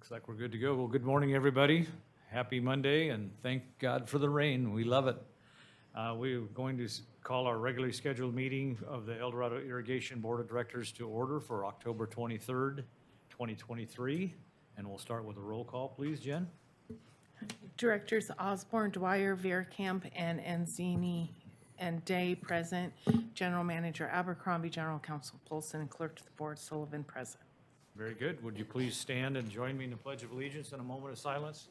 Looks like we're good to go. Well, good morning, everybody. Happy Monday, and thank God for the rain. We love it. We're going to call our regularly scheduled meeting of the El Dorado Irrigation Board of Directors to order for October 23rd, 2023. And we'll start with a roll call, please, Jen. Directors Osborne, Dwyer, Veerkamp, and Enzini and Day present. General Manager Abercrombie, General Counsel Polson, and Clerk to the Board Sullivan present. Very good. Would you please stand and join me in the Pledge of Allegiance in a moment of silence?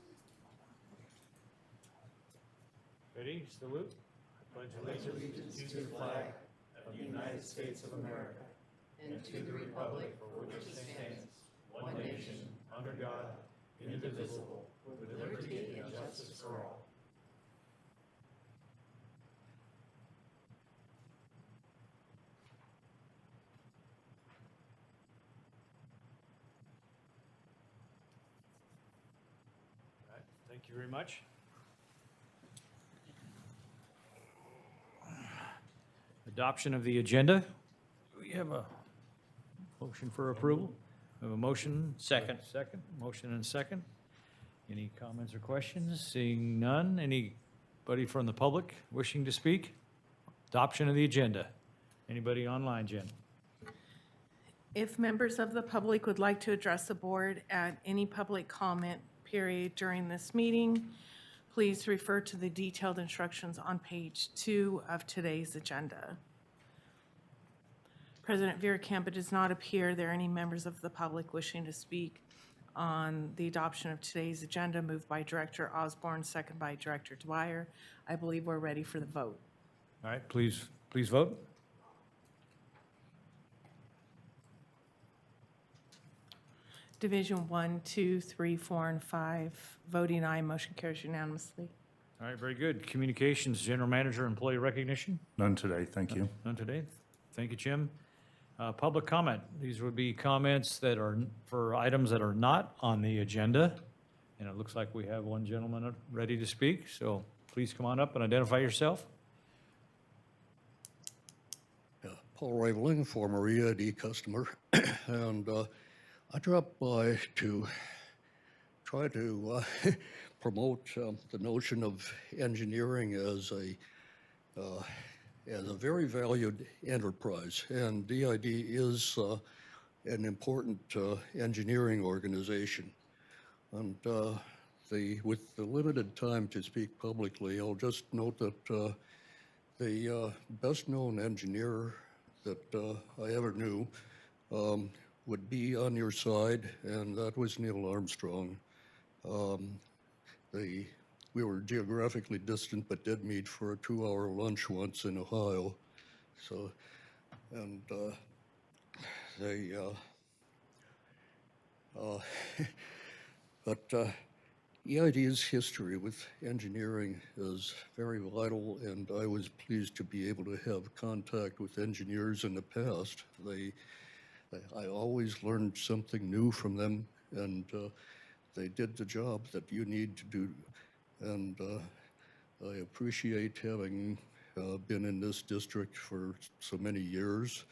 Ready? Salute. I pledge allegiance to the flag of the United States of America and to the republic for which it stands, one nation, under God, indivisible, with liberty and justice for all. All right, thank you very much. Adoption of the agenda. We have a motion for approval. We have a motion. Second. Second. Motion and second. Any comments or questions? Seeing none. Anybody from the public wishing to speak? Adoption of the agenda. Anybody online, Jen? If members of the public would like to address the board at any public comment period during this meeting, please refer to the detailed instructions on page 2 of today's agenda. President Veerkamp, it does not appear there are any members of the public wishing to speak on the adoption of today's agenda, moved by Director Osborne, second by Director Dwyer. I believe we're ready for the vote. All right, please vote. Division 1, 2, 3, 4, and 5, voting aye, motion carries unanimously. All right, very good. Communications, General Manager, Employee Recognition. None today, thank you. None today. Thank you, Jim. Public comment. These would be comments that are for items that are not on the agenda. And it looks like we have one gentleman ready to speak, so please come on up and identify yourself. Paul Raveling, former EID customer, and I dropped by to try to promote the notion of engineering as a very valued enterprise, and DID is an important engineering organization. And with the limited time to speak publicly, I'll just note that the best-known engineer that I ever knew would be on your side, and that was Neil Armstrong. We were geographically distant, but did meet for a 2-hour lunch once in Ohio. So, and but EID's history with engineering is very vital, and I was pleased to be able to have contact with engineers in the past. I always learned something new from them, and they did the job that you need to do. And I appreciate having been in this district for so many years.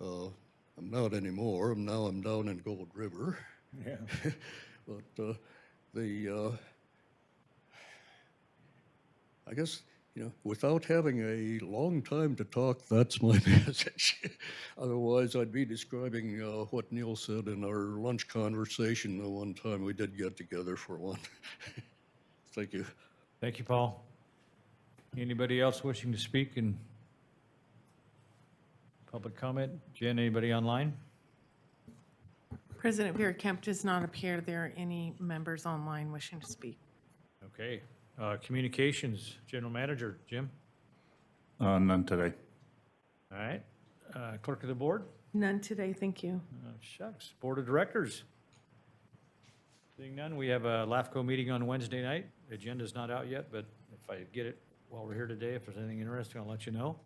I'm not anymore. I'm down in Gold River. Yeah. But I guess, without having a long time to talk, that's my message. Otherwise, I'd be describing what Neil said in our lunch conversation the one time we did get together for one. Thank you. Thank you, Paul. Anybody else wishing to speak in public comment? Jen, anybody online? President Veerkamp, does not appear there are any members online wishing to speak. Okay. Communications, General Manager, Jim? None today. All right. Clerk of the Board? None today, thank you. Shucks. Board of Directors? Seeing none, we have a LAFCO meeting on Wednesday night. The agenda's not out yet, but if I get it while we're here today, if there's anything interesting, I'll let you know.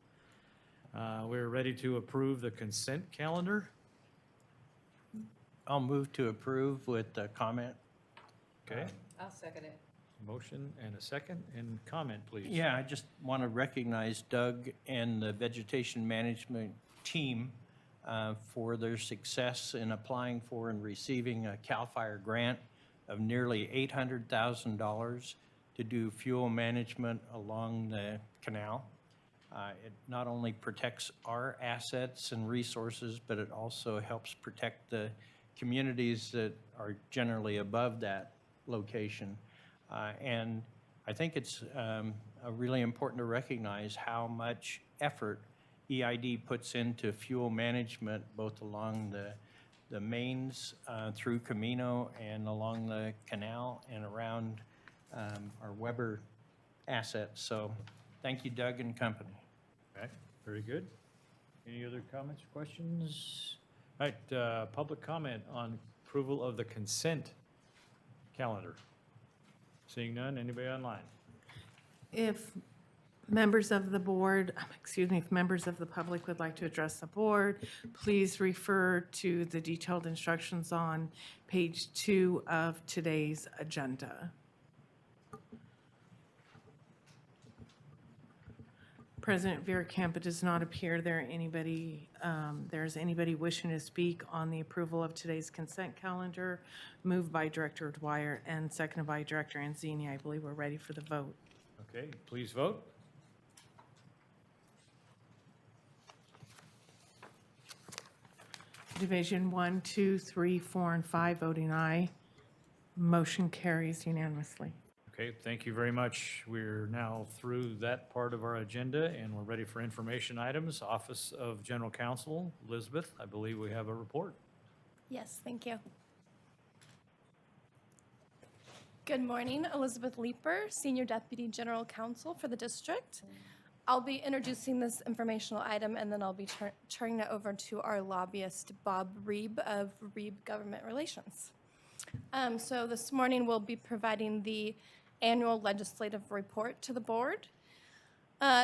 We're ready to approve the consent calendar. I'll move to approve with a comment. Okay. I'll second it. Motion and a second, and comment, please. Yeah, I just want to recognize Doug and the vegetation management team for their success in applying for and receiving a CAL FIRE grant of nearly $800,000 to do fuel management along the canal. It not only protects our assets and resources, but it also helps protect the communities that are generally above that location. And I think it's really important to recognize how much effort EID puts into fuel management, both along the mains through Camino and along the canal and around our Weber assets. So thank you, Doug and company. Okay, very good. Any other comments or questions? All right, public comment on approval of the consent calendar. Seeing none, anybody online? If members of the board, if members of the public would like to address the board, please refer to the detailed instructions on page 2 of today's agenda. President Veerkamp, it does not appear there's anybody wishing to speak on the approval of today's consent calendar, moved by Director Dwyer and seconded by Director Anzini. I believe we're ready for the vote. Okay, please vote. Division 1, 2, 3, 4, and 5 voting aye. Motion carries unanimously. Okay, thank you very much. We're now through that part of our agenda, and we're ready for information items. Office of General Counsel, Elizabeth, I believe we have a report. Yes, thank you. Good morning, Elizabeth Leeper, Senior Deputy General Counsel for the district. I'll be introducing this informational item, and then I'll be turning it over to our lobbyist, Bob Reeb of Reeb Government Relations. So this morning, we'll be providing the annual legislative report to the board.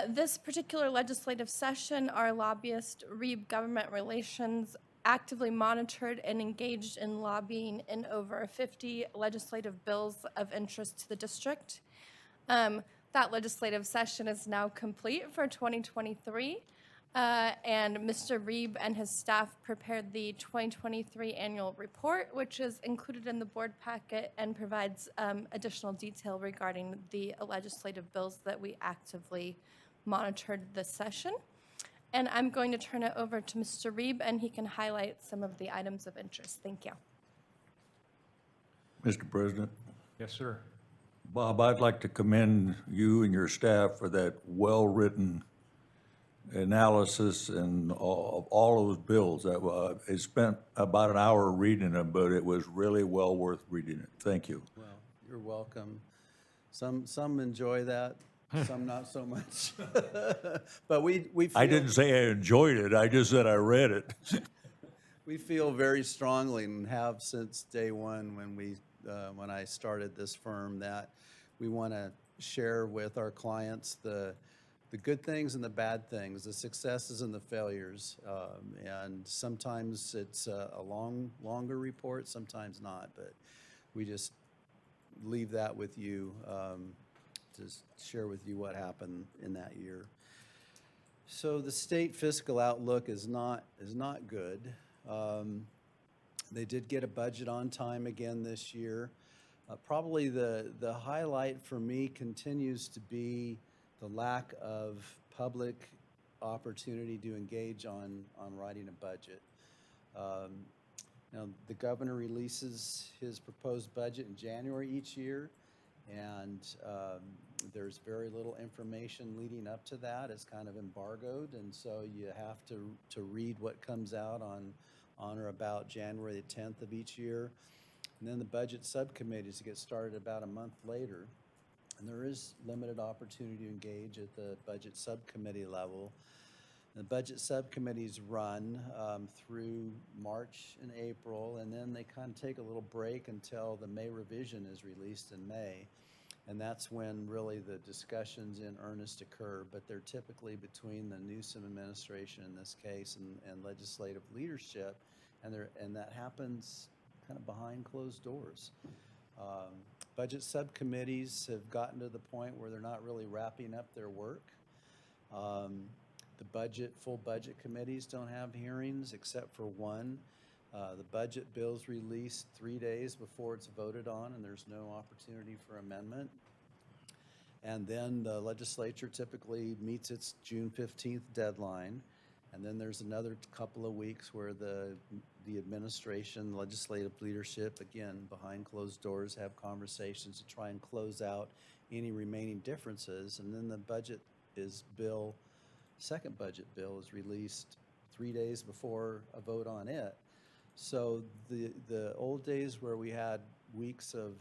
This particular legislative session, our lobbyist, Reeb Government Relations, actively monitored and engaged in lobbying in over 50 legislative bills of interest to the district. That legislative session is now complete for 2023, and Mr. Reeb and his staff prepared the 2023 annual report, which is included in the board packet and provides additional detail regarding the legislative bills that we actively monitored this session. And I'm going to turn it over to Mr. Reeb, and he can highlight some of the items of interest. Thank you. Mr. President, Yes, sir. Bob, I'd like to commend you and your staff for that well-written analysis and all those bills. I spent about an hour reading them, but it was really well worth reading it. Thank you. Well, you're welcome. Some enjoy that, some not so much. But we feel, I didn't say I enjoyed it, I just said I read it. we feel very strongly and have since day one when I started this firm that we want to share with our clients the good things and the bad things, the successes and the failures. And sometimes it's a longer report, sometimes not, but we just leave that with you to share with you what happened in that year. So the state fiscal outlook is not good. They did get a budget on time again this year. Probably the highlight for me continues to be the lack of public opportunity to engage on writing a budget. Now, the governor releases his proposed budget in January each year, and there's very little information leading up to that. It's kind of embargoed, and so you have to read what comes out on or about January the 10th of each year. And then the budget subcommittees get started about a month later. And there is limited opportunity to engage at the budget subcommittee level. The budget subcommittees run through March and April, and then they kind of take a little break until the May revision is released in May. And that's when really the discussions in earnest occur, but they're typically between the Newsom administration in this case and legislative leadership, and that happens kind of behind closed doors. Budget subcommittees have gotten to the point where they're not really wrapping up their work. The full budget committees don't have hearings except for one. The budget bill's released 3 days before it's voted on, and there's no opportunity for amendment. And then the legislature typically meets its June 15th deadline. And then there's another couple of weeks where the administration, legislative leadership, again, behind closed doors, have conversations to try and close out any remaining differences. And then the second budget bill is released 3 days before a vote on it. So the old days where we had weeks of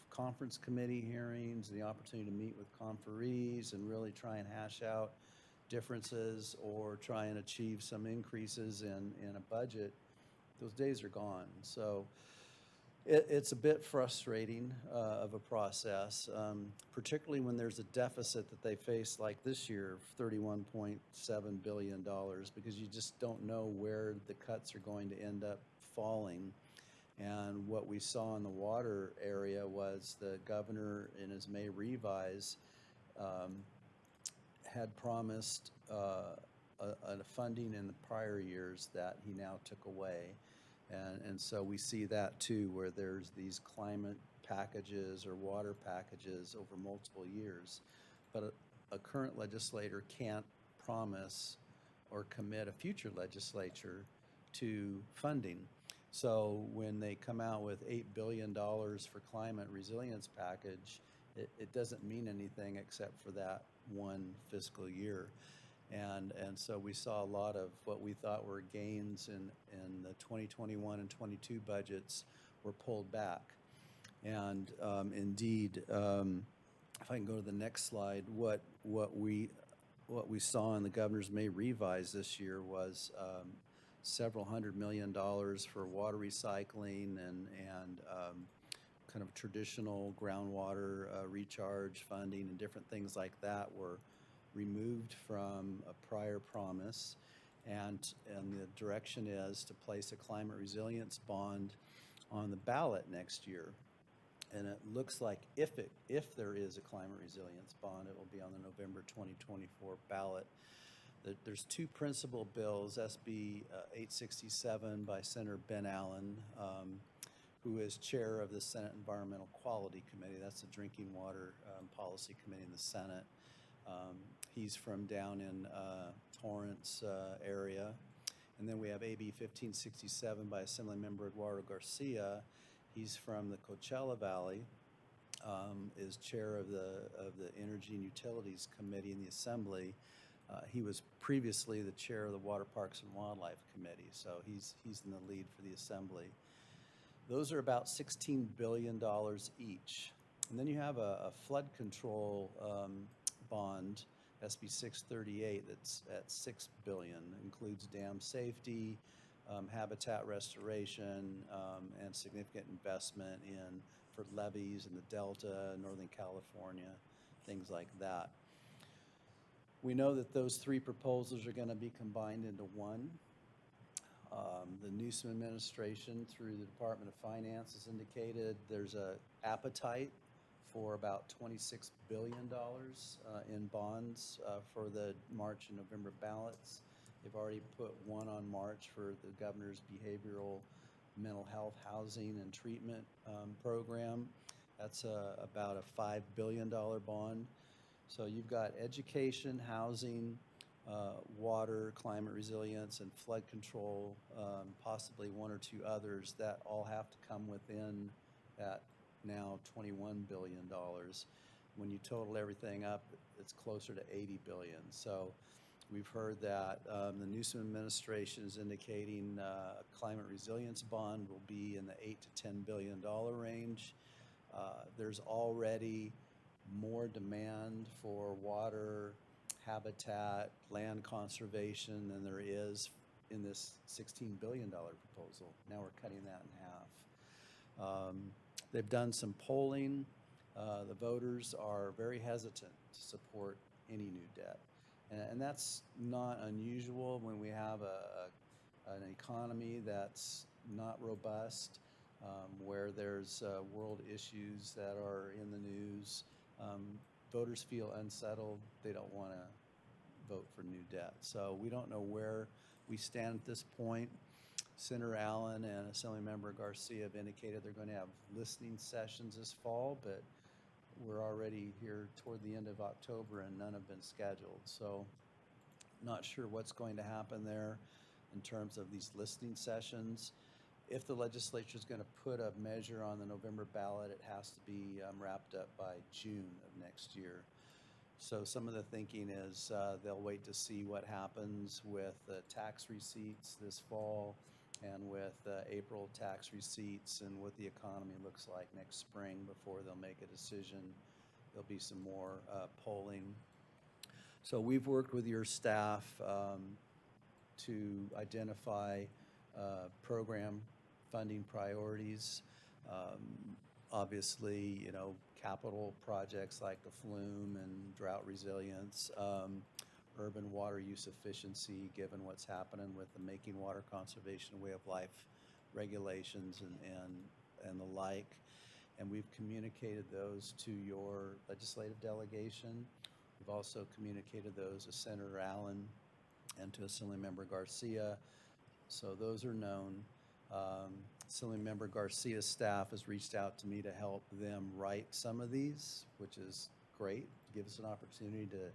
conference committee hearings, the opportunity to meet with conferees and really try and hash out differences or try and achieve some increases in a budget, those days are gone. So it's a bit frustrating of a process, particularly when there's a deficit that they face like this year, $31.7 billion, because you just don't know where the cuts are going to end up falling. And what we saw in the water area was the governor in his May revise had promised a funding in the prior years that he now took away. And so we see that too, where there's these climate packages or water packages over multiple years. But a current legislator can't promise or commit a future legislature to funding. So when they come out with $8 billion for climate resilience package, it doesn't mean anything except for that one fiscal year. And so we saw a lot of what we thought were gains in the 2021 and 22 budgets were pulled back. And indeed, if I can go to the next slide, what we saw in the governor's May revise this year was several $100 million for water recycling and kind of traditional groundwater recharge funding and different things like that were removed from a prior promise. And the direction is to place a climate resilience bond on the ballot next year. And it looks like if there is a climate resilience bond, it will be on the November 2024 ballot. There's two principal bills, SB 867 by Senator Ben Allen, who is chair of the Senate Environmental Quality Committee. That's the Drinking Water Policy Committee in the Senate. He's from down in Torrance area. And then we have AB 1567 by Assemblymember Eduardo Garcia. He's from the Coachella Valley, is chair of the Energy and Utilities Committee in the Assembly. He was previously the chair of the Water Parks and Wildlife Committee, so he's in the lead for the Assembly. Those are about $16 billion each. And then you have a flood control bond, SB 638, that's at $6 billion. Includes dam safety, habitat restoration, and significant investment for levees in the Delta, Northern California, things like that. We know that those three proposals are going to be combined into one. The Newsom administration, through the Department of Finance, has indicated there's an appetite for about $26 billion in bonds for the March and November ballots. They've already put one on March for the governor's behavioral mental health housing and treatment program. That's about a $5 billion bond. So you've got education, housing, water, climate resilience, and flood control, possibly one or two others that all have to come within that now $21 billion. When you total everything up, it's closer to $80 billion. So we've heard that the Newsom administration is indicating a climate resilience bond will be in the $8 to $10 billion range. There's already more demand for water, habitat, land conservation than there is in this $16 billion proposal. Now we're cutting that in half. They've done some polling. The voters are very hesitant to support any new debt. And that's not unusual when we have an economy that's not robust, where there's world issues that are in the news. Voters feel unsettled. They don't want to vote for new debt. So we don't know where we stand at this point. Senator Allen and Assemblymember Garcia have indicated they're going to have listening sessions this fall, but we're already here toward the end of October and none have been scheduled. So not sure what's going to happen there in terms of these listening sessions. If the legislature is going to put a measure on the November ballot, it has to be wrapped up by June of next year. So some of the thinking is they'll wait to see what happens with the tax receipts this fall and with April tax receipts and what the economy looks like next spring before they'll make a decision. There'll be some more polling. So we've worked with your staff to identify program funding priorities. Obviously, you know, capital projects like the flume and drought resilience, urban water use efficiency, given what's happening with the Making Water Conservation Way of Life regulations and the like. And we've communicated those to your legislative delegation. We've also communicated those to Senator Allen and to Assemblymember Garcia. So those are known. Assemblymember Garcia's staff has reached out to me to help them write some of these, which is great. Give us an opportunity to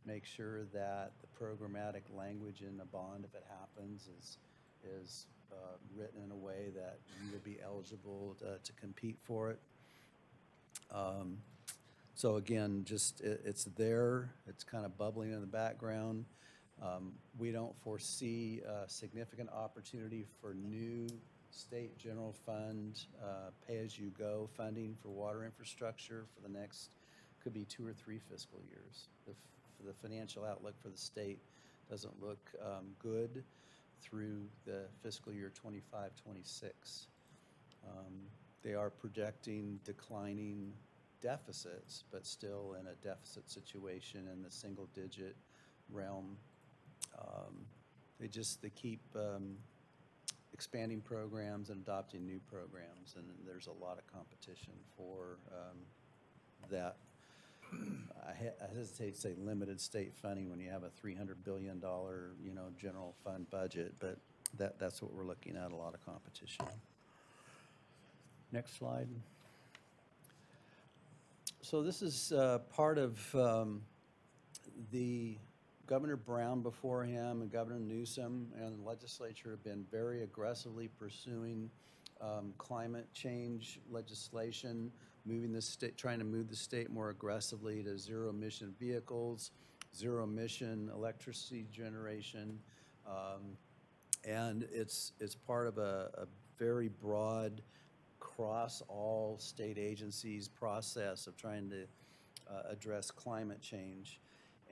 make sure that the programmatic language in the bond, if it happens, is written in a way that you will be eligible to compete for it. So again, just it's there. It's kind of bubbling in the background. We don't foresee a significant opportunity for new state general fund pay-as-you-go funding for water infrastructure for the next, could be 2 or 3 fiscal years. The financial outlook for the state doesn't look good through the fiscal year 25-26. They are projecting declining deficits, but still in a deficit situation in the single-digit realm. They keep expanding programs and adopting new programs, and there's a lot of competition for that. I hesitate to say limited state funding when you have a $300 billion, you know, general fund budget, but that's what we're looking at, a lot of competition. Next slide. So this is part of the Governor Brown before him and Governor Newsom and the legislature have been very aggressively pursuing climate change legislation, moving the state, trying to move the state more aggressively to zero emission vehicles, zero emission electricity generation, and it's part of a very broad cross all state agencies process of trying to address climate change.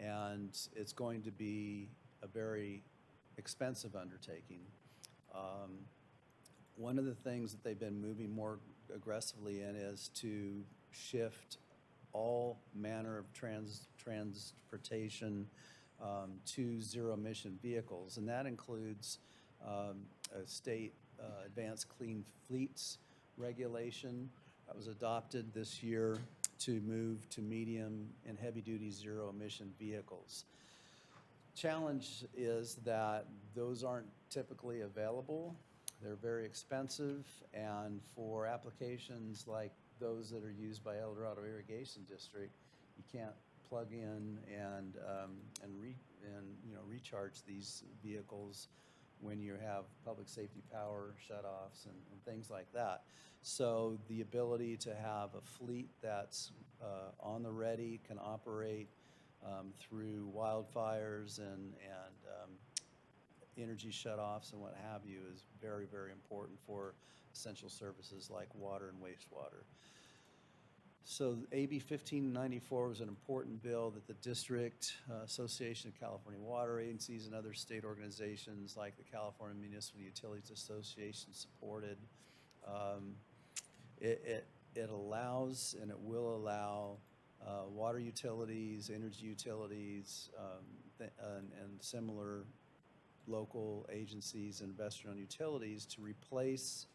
And it's going to be a very expensive undertaking. One of the things that they've been moving more aggressively in is to shift all manner of transportation to zero emission vehicles. And that includes a state advanced clean fleets regulation that was adopted this year to move to medium and heavy-duty zero-emission vehicles. Challenge is that those aren't typically available. They're very expensive, and for applications like those that are used by El Dorado Irrigation District, you can't plug in and recharge these vehicles when you have public safety power shutoffs and things like that. So the ability to have a fleet that's on the ready, can operate through wildfires and energy shutoffs and what have you is very, very important for essential services like water and wastewater. So AB 1594 was an important bill that the District Association of California Water Agencies and other state organizations like the California Municipal Utilities Association supported. It allows and it will allow water utilities, energy utilities, and similar local agencies and investor-owned utilities to replace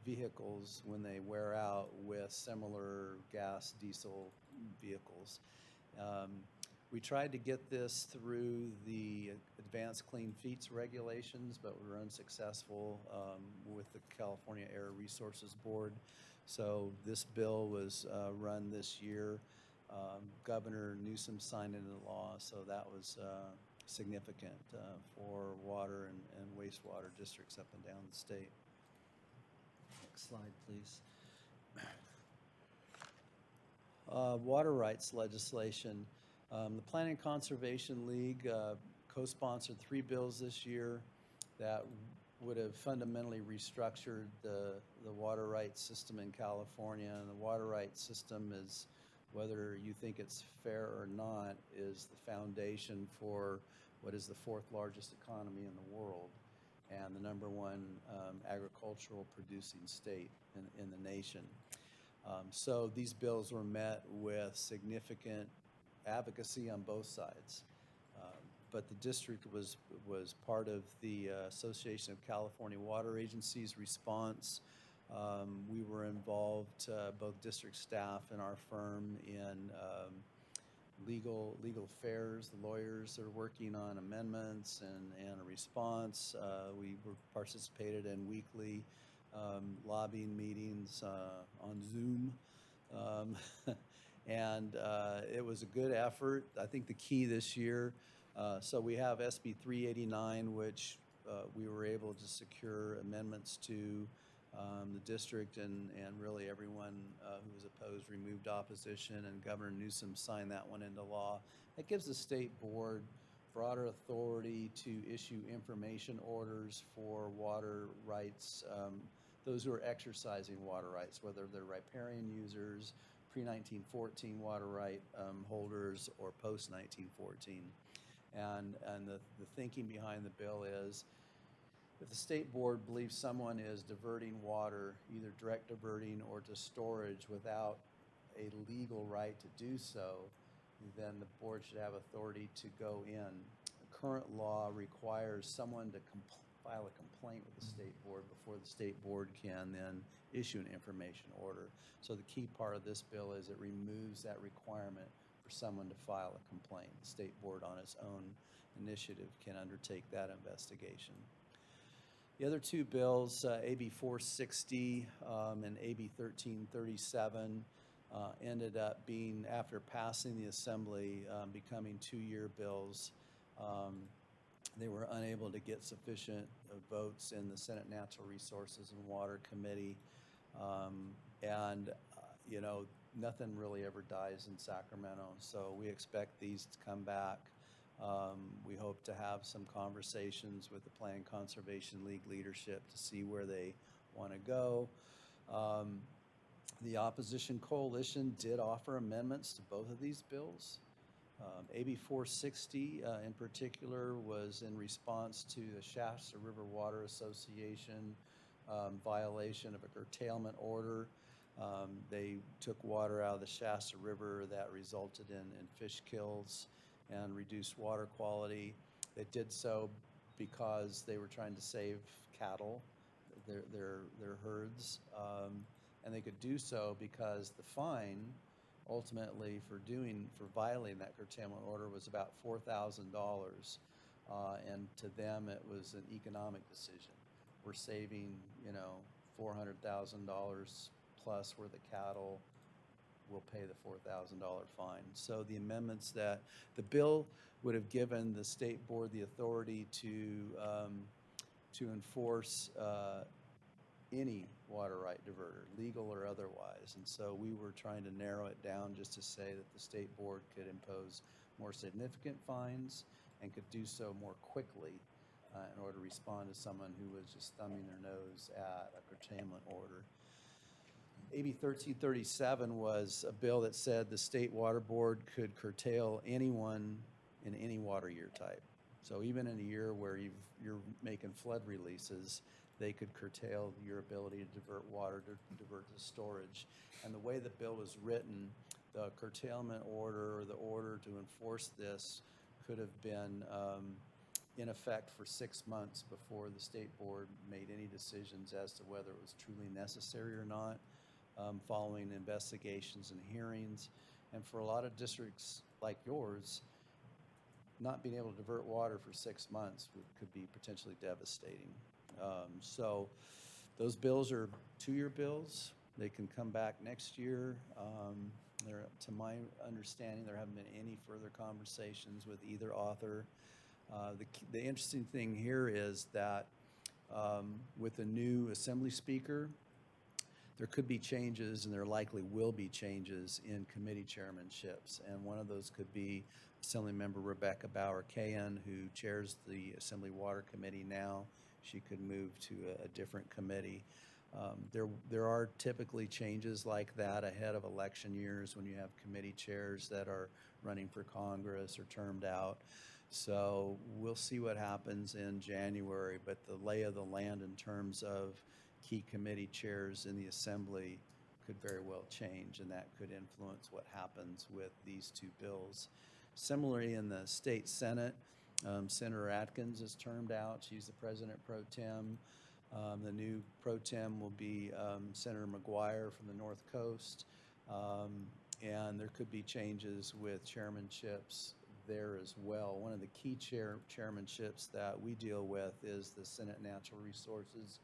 vehicles when they wear out with similar gas, diesel vehicles. We tried to get this through the Advanced Clean Feeds regulations, but we were unsuccessful with the California Air Resources Board. So this bill was run this year. Governor Newsom signed into law, so that was significant for water and wastewater districts up and down the state. Next slide, please. Water rights legislation. The Planning and Conservation League co-sponsored 3 bills this year that would have fundamentally restructured the water rights system in California. And the water rights system is, whether you think it's fair or not, is the foundation for what is the 4th largest economy in the world and the #1 agricultural producing state in the nation. So these bills were met with significant advocacy on both sides. But the district was part of the Association of California Water Agencies response. We were involved, both district staff and our firm, in legal affairs. The lawyers are working on amendments and a response. We participated in weekly lobbying meetings on Zoom. And it was a good effort. I think the key this year, so we have SB 389, which we were able to secure amendments to. The district and really everyone who was opposed removed opposition, and Governor Newsom signed that one into law. It gives the state board broader authority to issue information orders for water rights, those who are exercising water rights, whether they're riparian users, pre-1914 water right holders, or post-1914. And the thinking behind the bill is, if the state board believes someone is diverting water, either direct diverting or to storage without a legal right to do so, then the board should have authority to go in. The current law requires someone to file a complaint with the state board before the state board can then issue an information order. So the key part of this bill is it removes that requirement for someone to file a complaint. The state board on its own initiative can undertake that investigation. The other 2 bills, AB 460 and AB 1337, ended up being, after passing the Assembly, becoming 2-year bills. They were unable to get sufficient votes in the Senate Natural Resources and Water Committee. You know, nothing really ever dies in Sacramento, so we expect these to come back. We hope to have some conversations with the Plan and Conservation League leadership to see where they want to go. The opposition coalition did offer amendments to both of these bills. AB 460 in particular was in response to the Shasta River Water Association violation of a curtailment order. They took water out of the Shasta River that resulted in fish kills and reduced water quality. They did so because they were trying to save cattle, their herds, and they could do so because the fine ultimately for violating that curtailment order was about $4,000, and to them it was an economic decision. We're saving, you know, $400,000 plus worth of cattle. Will pay the $4,000 fine. So the amendments that the bill would have given the state board the authority to enforce any water right diverter, legal or otherwise. And so we were trying to narrow it down just to say that the state board could impose more significant fines and could do so more quickly in order to respond to someone who was just thumbing their nose at a curtailment order. AB 1337 was a bill that said the state water board could curtail anyone in any water year type. So even in a year where you're making flood releases, they could curtail your ability to divert water, to divert to storage. And the way the bill was written, the curtailment order or the order to enforce this could have been in effect for 6 months before the state board made any decisions as to whether it was truly necessary or not, following investigations and hearings. And for a lot of districts like yours, not being able to divert water for 6 months could be potentially devastating. So those bills are 2-year bills. They can come back next year. To my understanding, there haven't been any further conversations with either author. The interesting thing here is that with the new Assembly Speaker, there could be changes, and there likely will be changes in committee chairmanships. And one of those could be Assemblymember Rebecca Bauer-Cahan, who chairs the Assembly Water Committee now. She could move to a different committee. There are typically changes like that ahead of election years when you have committee chairs that are running for Congress or termed out. So we'll see what happens in January, but the lay of the land in terms of key committee chairs in the Assembly could very well change, and that could influence what happens with these 2 bills. Similarly, in the state Senate, Senator Atkins is termed out. She's the president pro tem. The new pro tem will be Senator McGuire from the North Coast. And there could be changes with chairmanships there as well. One of the key chairmanships that we deal with is the Senate Natural Resources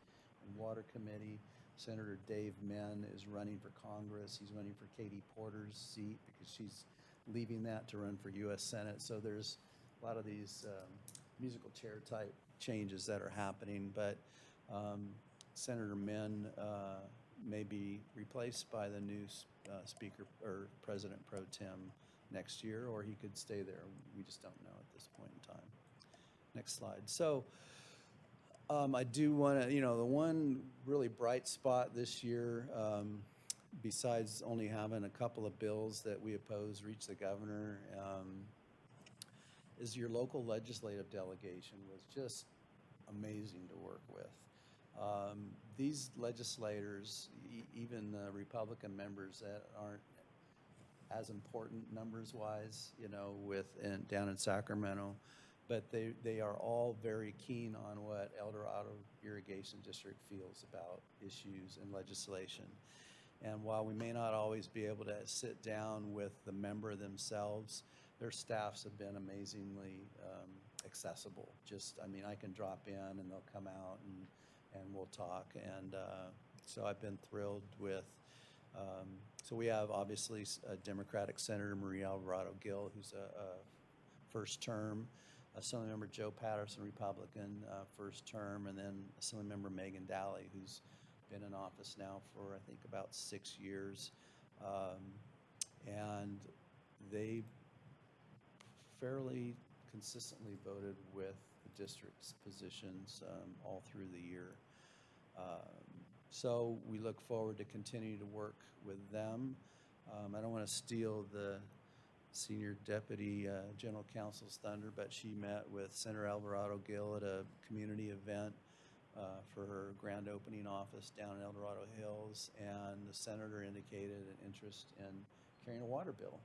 and Water Committee. Senator Dave Menn is running for Congress. He's running for Katie Porter's seat because she's leaving that to run for U.S. Senate. So there's a lot of these musical chair type changes that are happening, but Senator Menn may be replaced by the new Speaker or President Pro Tem next year, or he could stay there. We just don't know at this point in time. Next slide. So I do want to, the one really bright spot this year, besides only having a couple of bills that we oppose reach the governor, is your local legislative delegation was just amazing to work with. These legislators, even the Republican members that aren't as important numbers-wise, down in Sacramento, but they are all very keen on what El Dorado Irrigation District feels about issues and legislation. And while we may not always be able to sit down with the member themselves, their staffs have been amazingly accessible. I can drop in and they'll come out and we'll talk. And so I've been thrilled with, so we have obviously a Democratic Senator, Marie Alvarado Gill, who's a first term, Assemblymember Joe Patterson, Republican, first term, and then Assemblymember Megan Daly, who's been in office now for I think about 6 years. And they fairly consistently voted with the district's positions all through the year. So we look forward to continuing to work with them. I don't want to steal the Senior Deputy General Counsel's thunder, but she met with Senator Alvarado Gill at a community event for her grand opening office down in El Dorado Hills, and the senator indicated an interest in carrying a water bill.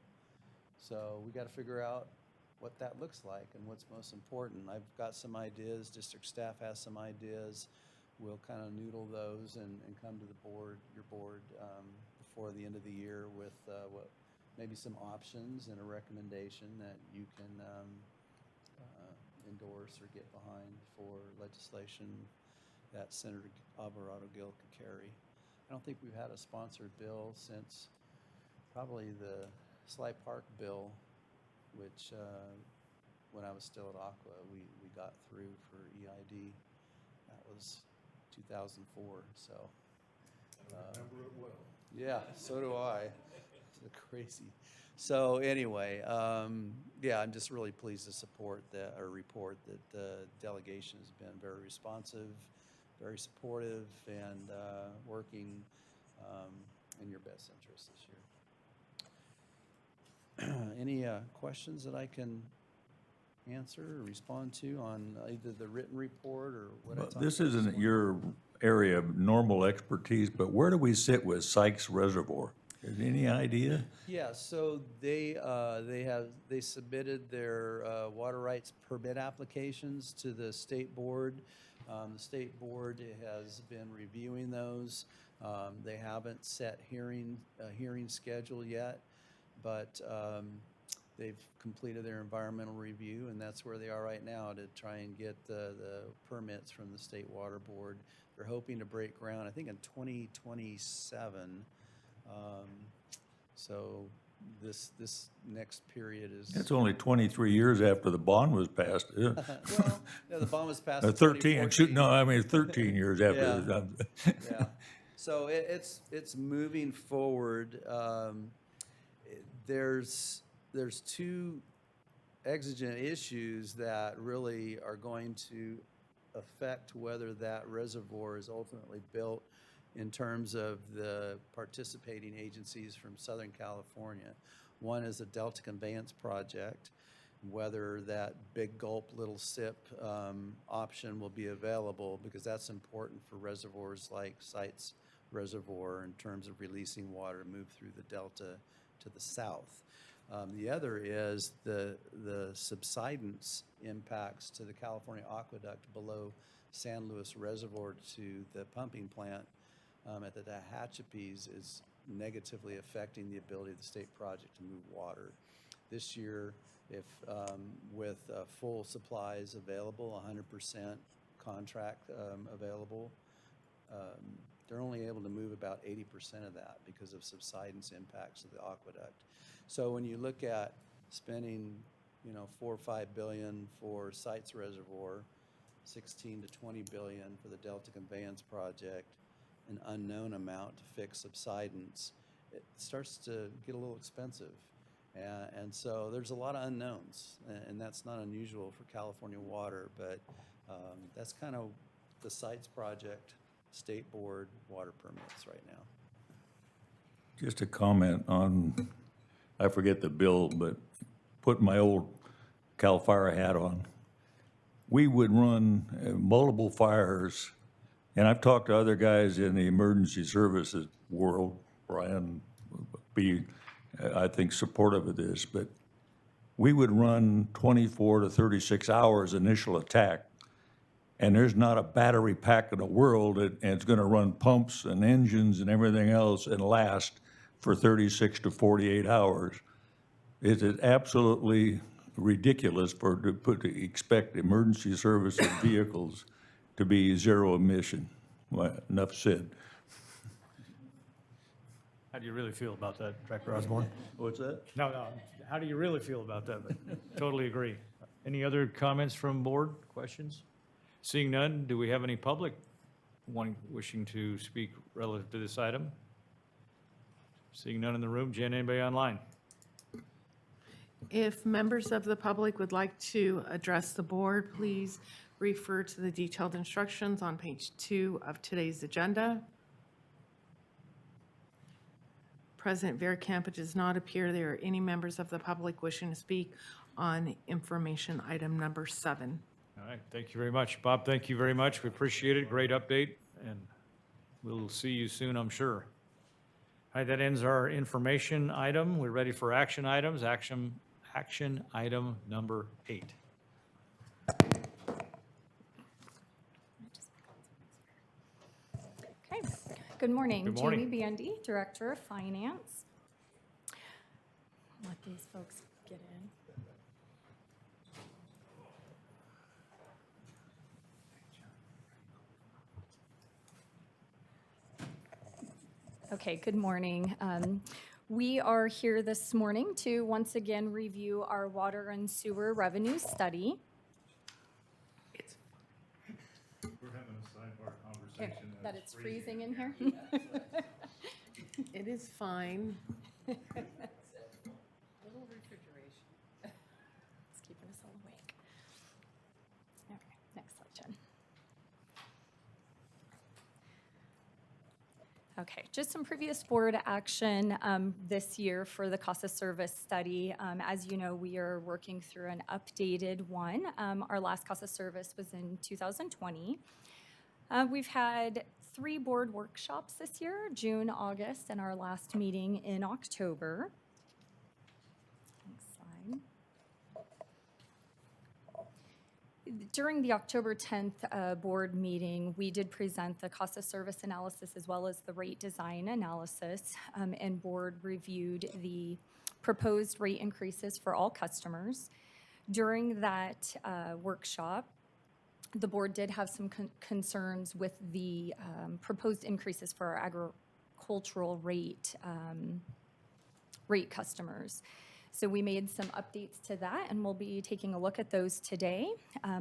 So we got to figure out what that looks like and what's most important. I've got some ideas, district staff has some ideas. We'll kind of noodle those and come to the board, your board, before the end of the year with what maybe some options and a recommendation that you can endorse or get behind for legislation that Senator Alvarado Gill could carry. I don't think we've had a sponsored bill since probably the Sly Park bill, which when I was still at Aqua, we got through for EID. That was 2004, so. I remember it well. Yeah, so do I. It's crazy. So anyway, yeah, I'm just really pleased to report that the delegation has been very responsive, very supportive, and working in your best interest this year. Any questions that I can answer or respond to on either the written report or what I talked about? This isn't your area of normal expertise, but where do we sit with Sykes Reservoir? Is any idea? Yeah, so they submitted their water rights permit applications to the state board. The state board has been reviewing those. They haven't set a hearing schedule yet, but they've completed their environmental review, and that's where they are right now to try and get the permits from the State Water Board. They're hoping to break ground, I think, in 2027. So this next period is. It's only 23 years after the bond was passed. Well, yeah, the bond was passed in 13, 2014. no, I mean, 13 years after. Yeah, so it's moving forward. There's two exigent issues that really are going to affect whether that reservoir is ultimately built in terms of the participating agencies from Southern California. One is the Delta Conveyance Project, whether that big gulp, little sip option will be available, because that's important for reservoirs like Sites Reservoir in terms of releasing water to move through the delta to the south. The other is the subsidence impacts to the California aqueduct below San Luis Reservoir to the pumping plant at the Tehachapi's is negatively affecting the ability of the state project to move water. This year, if with full supplies available, 100% contract available, they're only able to move about 80% of that because of subsidence impacts of the aqueduct. So when you look at spending, 4 or 5 billion for Sites Reservoir, 16 to 20 billion for the Delta Conveyance Project, an unknown amount to fix subsidence, it starts to get a little expensive. And so there's a lot of unknowns, and that's not unusual for California water, but that's kind of the Sites Project State Board water permits right now. Just a comment on, I forget the bill, but put my old CAL FIRE hat on. We would run multiple fires, and I've talked to other guys in the emergency services world. Brian would be, I think, supportive of this, but we would run 24 to 36 hours initial attack, and there's not a battery pack in the world, and it's gonna run pumps and engines and everything else and last for 36 to 48 hours. It is absolutely ridiculous to expect emergency services vehicles to be zero emission. Well, enough said. How do you really feel about that, Director Osborne? What's that? No, how do you really feel about that? Totally agree. Any other comments from board, questions? Seeing none, do we have any public wishing to speak relative to this item? Seeing none in the room, Jen, anybody online? If members of the public would like to address the board, please refer to the detailed instructions on page 2 of today's agenda. President Verkamp, it does not appear there are any members of the public wishing to speak on information item number 7. All right, thank you very much. Bob, thank you very much. We appreciate it. Great update, and we'll see you soon, I'm sure. All right, that ends our information item. We're ready for action items. Action item number 8. Okay, good morning. Good morning. Jamie Bandy, Director of Finance. Let these folks get in. Okay, good morning. We are here this morning to once again review our water and sewer revenue study. We're having a sidebar conversation. That it's freezing in here? It is fine. Little refrigeration. It's keeping us all awake. Okay, next slide, Jen. Okay, just some previous board action this year for the cost of service study. As you know, we are working through an updated one. Our last cost of service was in 2020. We've had 3 board workshops this year, June, August, and our last meeting in October. Next slide. During the October 10th board meeting, we did present the cost of service analysis as well as the rate design analysis, and board reviewed the proposed rate increases for all customers. During that workshop, the board did have some concerns with the proposed increases for our agricultural rate customers. So we made some updates to that, and we'll be taking a look at those today.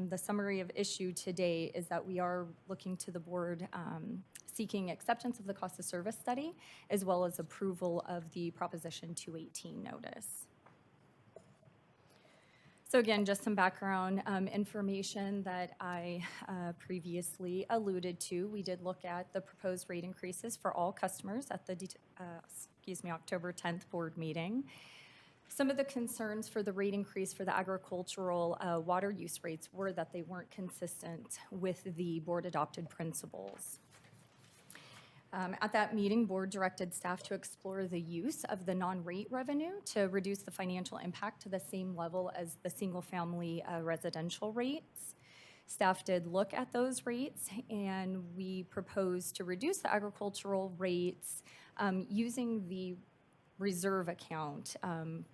The summary of issue today is that we are looking to the board seeking acceptance of the cost of service study, as well as approval of the Proposition 218 notice. So again, just some background information that I previously alluded to. We did look at the proposed rate increases for all customers at the October 10th board meeting. Some of the concerns for the rate increase for the agricultural water use rates were that they weren't consistent with the board-adopted principles. At that meeting, board directed staff to explore the use of the non-rate revenue to reduce the financial impact to the same level as the single-family residential rates. Staff did look at those rates, and we proposed to reduce the agricultural rates using the reserve account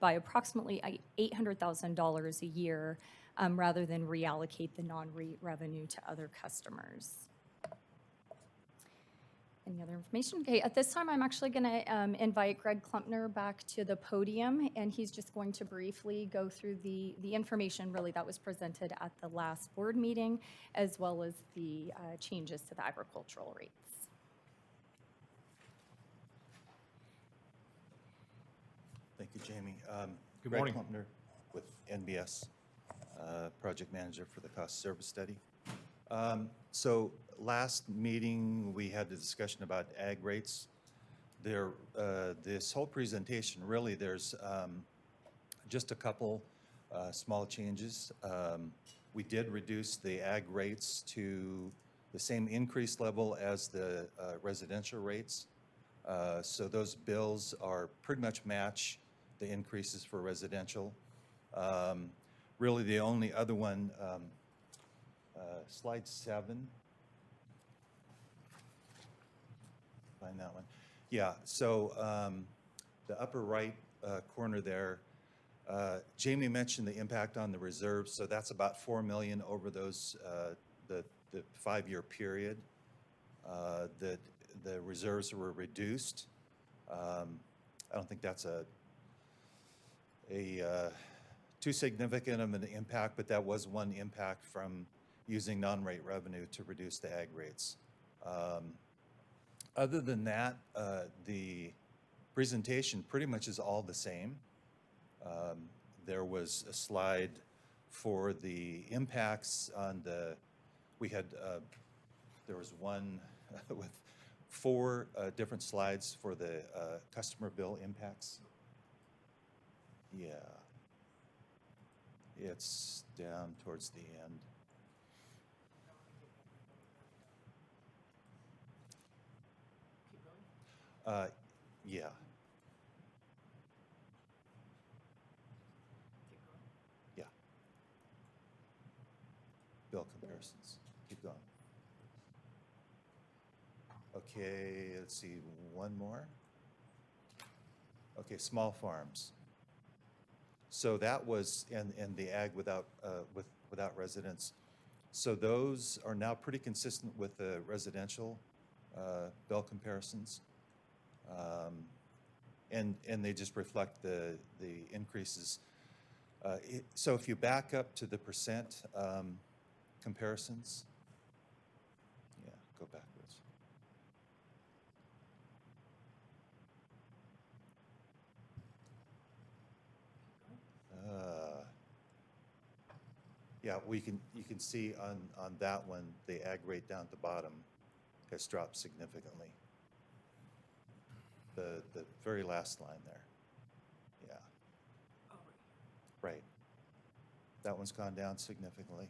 by approximately $800,000 a year rather than reallocate the non-rate revenue to other customers. Any other information? Okay, at this time, I'm actually going to invite Greg Klumpner back to the podium, and he's just going to briefly go through the information really that was presented at the last board meeting, as well as the changes to the agricultural rates. Thank you, Jamie. Good Greg morning. Klumpner with NBS, project manager for the cost service study. So last meeting, we had the discussion about ag rates. This whole presentation, really, there's just a couple small changes. We did reduce the ag rates to the same increase level as the residential rates. So those bills are pretty much match the increases for residential. Really, the only other one, slide 7. Find that one. Yeah, so the upper right corner there, Jamie mentioned the impact on the reserves, so that's about $4 million over those the 5-year period that the reserves were reduced. I don't think that's too significant of an impact, but that was one impact from using non-rate revenue to reduce the ag rates. Other than that, the presentation pretty much is all the same. There was a slide for the impacts on there was one with 4 different slides for the customer bill impacts. Yeah. It's down towards the end. Yeah. Yeah. Bill comparisons. Keep going. Okay, let's see, one more. Okay, small farms. So that was in the ag without residents. So those are now pretty consistent with the residential bill comparisons. And they just reflect the increases. So if you back up to the percent comparisons, yeah, go backwards. Yeah, you can see on that one, the ag rate down at the bottom has dropped significantly. The very last line there. Yeah. Right. That one's gone down significantly.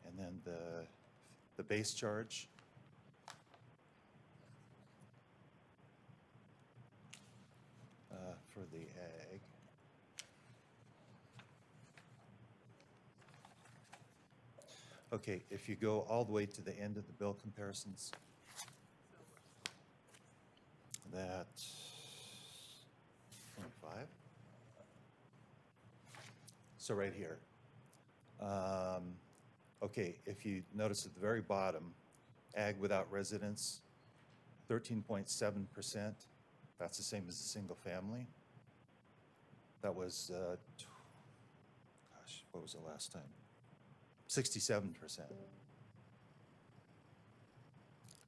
And then the base charge. For the ag. Okay, if you go all the way to the end of the bill comparisons. that 25. So right here. Okay, if you notice at the very bottom, ag without residence, 13.7%. That's the same as a single family. That was, gosh, what was it last time? 67%.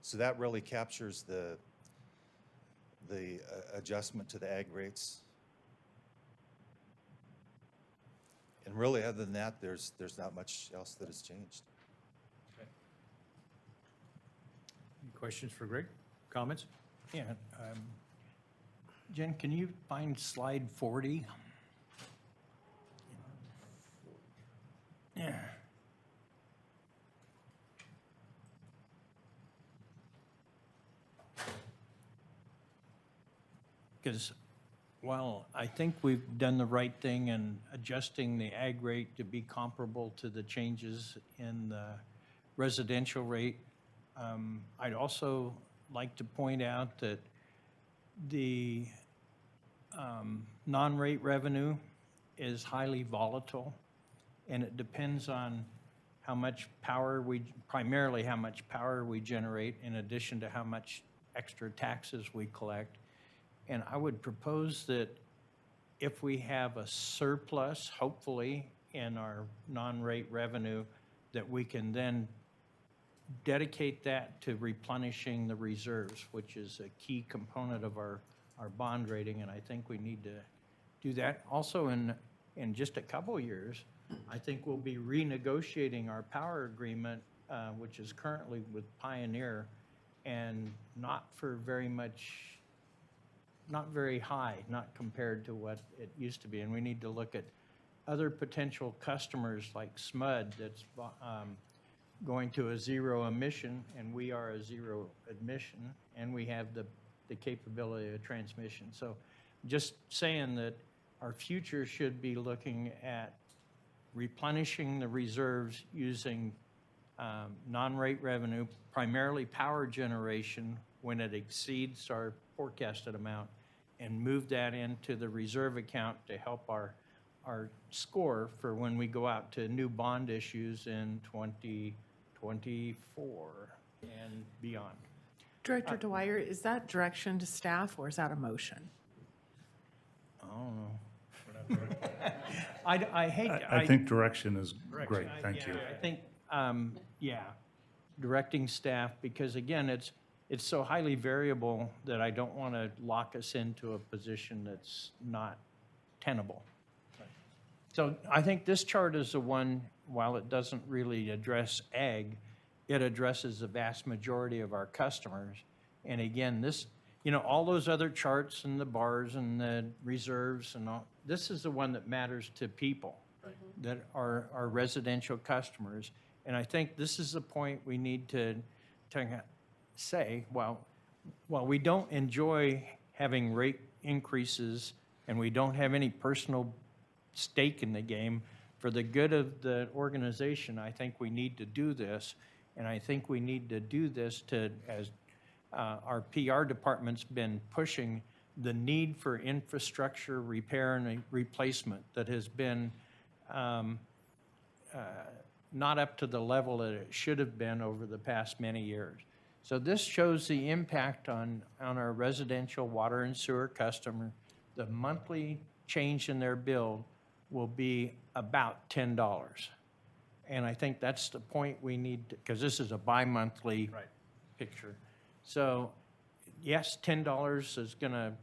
So that really captures the adjustment to the ag rates. And really, other than that, there's not much else that has changed. Any questions for Greg? Comments? Yeah. Jen, can you find slide 40? Yeah. Because while I think we've done the right thing in adjusting the ag rate to be comparable to the changes in the residential rate, I'd also like to point out that the non-rate revenue is highly volatile, and it depends on primarily how much power we generate in addition to how much extra taxes we collect. And I would propose that if we have a surplus, hopefully, in our non-rate revenue, that we can then dedicate that to replenishing the reserves, which is a key component of our bond rating, and I think we need to do that. Also, in just a couple years, I think we'll be renegotiating our power agreement, which is currently with Pioneer, and not very high, not compared to what it used to be. And we need to look at other potential customers like SMUD that's going to a zero emission, and we are a zero emission, and we have the capability of transmission. So just saying that our future should be looking at replenishing the reserves using non-rate revenue, primarily power generation when it exceeds our forecasted amount, and move that into the reserve account to help our score for when we go out to new bond issues in 2024 and beyond. Director Dwyer, is that direction to staff or is that a motion? I don't know. I hate. I think direction is great, thank you. I think, directing staff, because again, it's so highly variable that I don't want to lock us into a position that's not tenable. So I think this chart is the one, while it doesn't really address ag, it addresses the vast majority of our customers. And again, this, all those other charts and the bars and the reserves and all, this is the one that matters to people that are our residential customers. And I think this is the point we need to say, while we don't enjoy having rate increases and we don't have any personal stake in the game, for the good of the organization, I think we need to do this. And I think we need to do this as our PR department's been pushing the need for infrastructure repair and replacement that has been not up to the level that it should have been over the past many years. So this shows the impact on our residential water and sewer customer. The monthly change in their bill will be about $10. And I think that's the point we need, because this is a bi-monthly picture. So yes, $10 is going to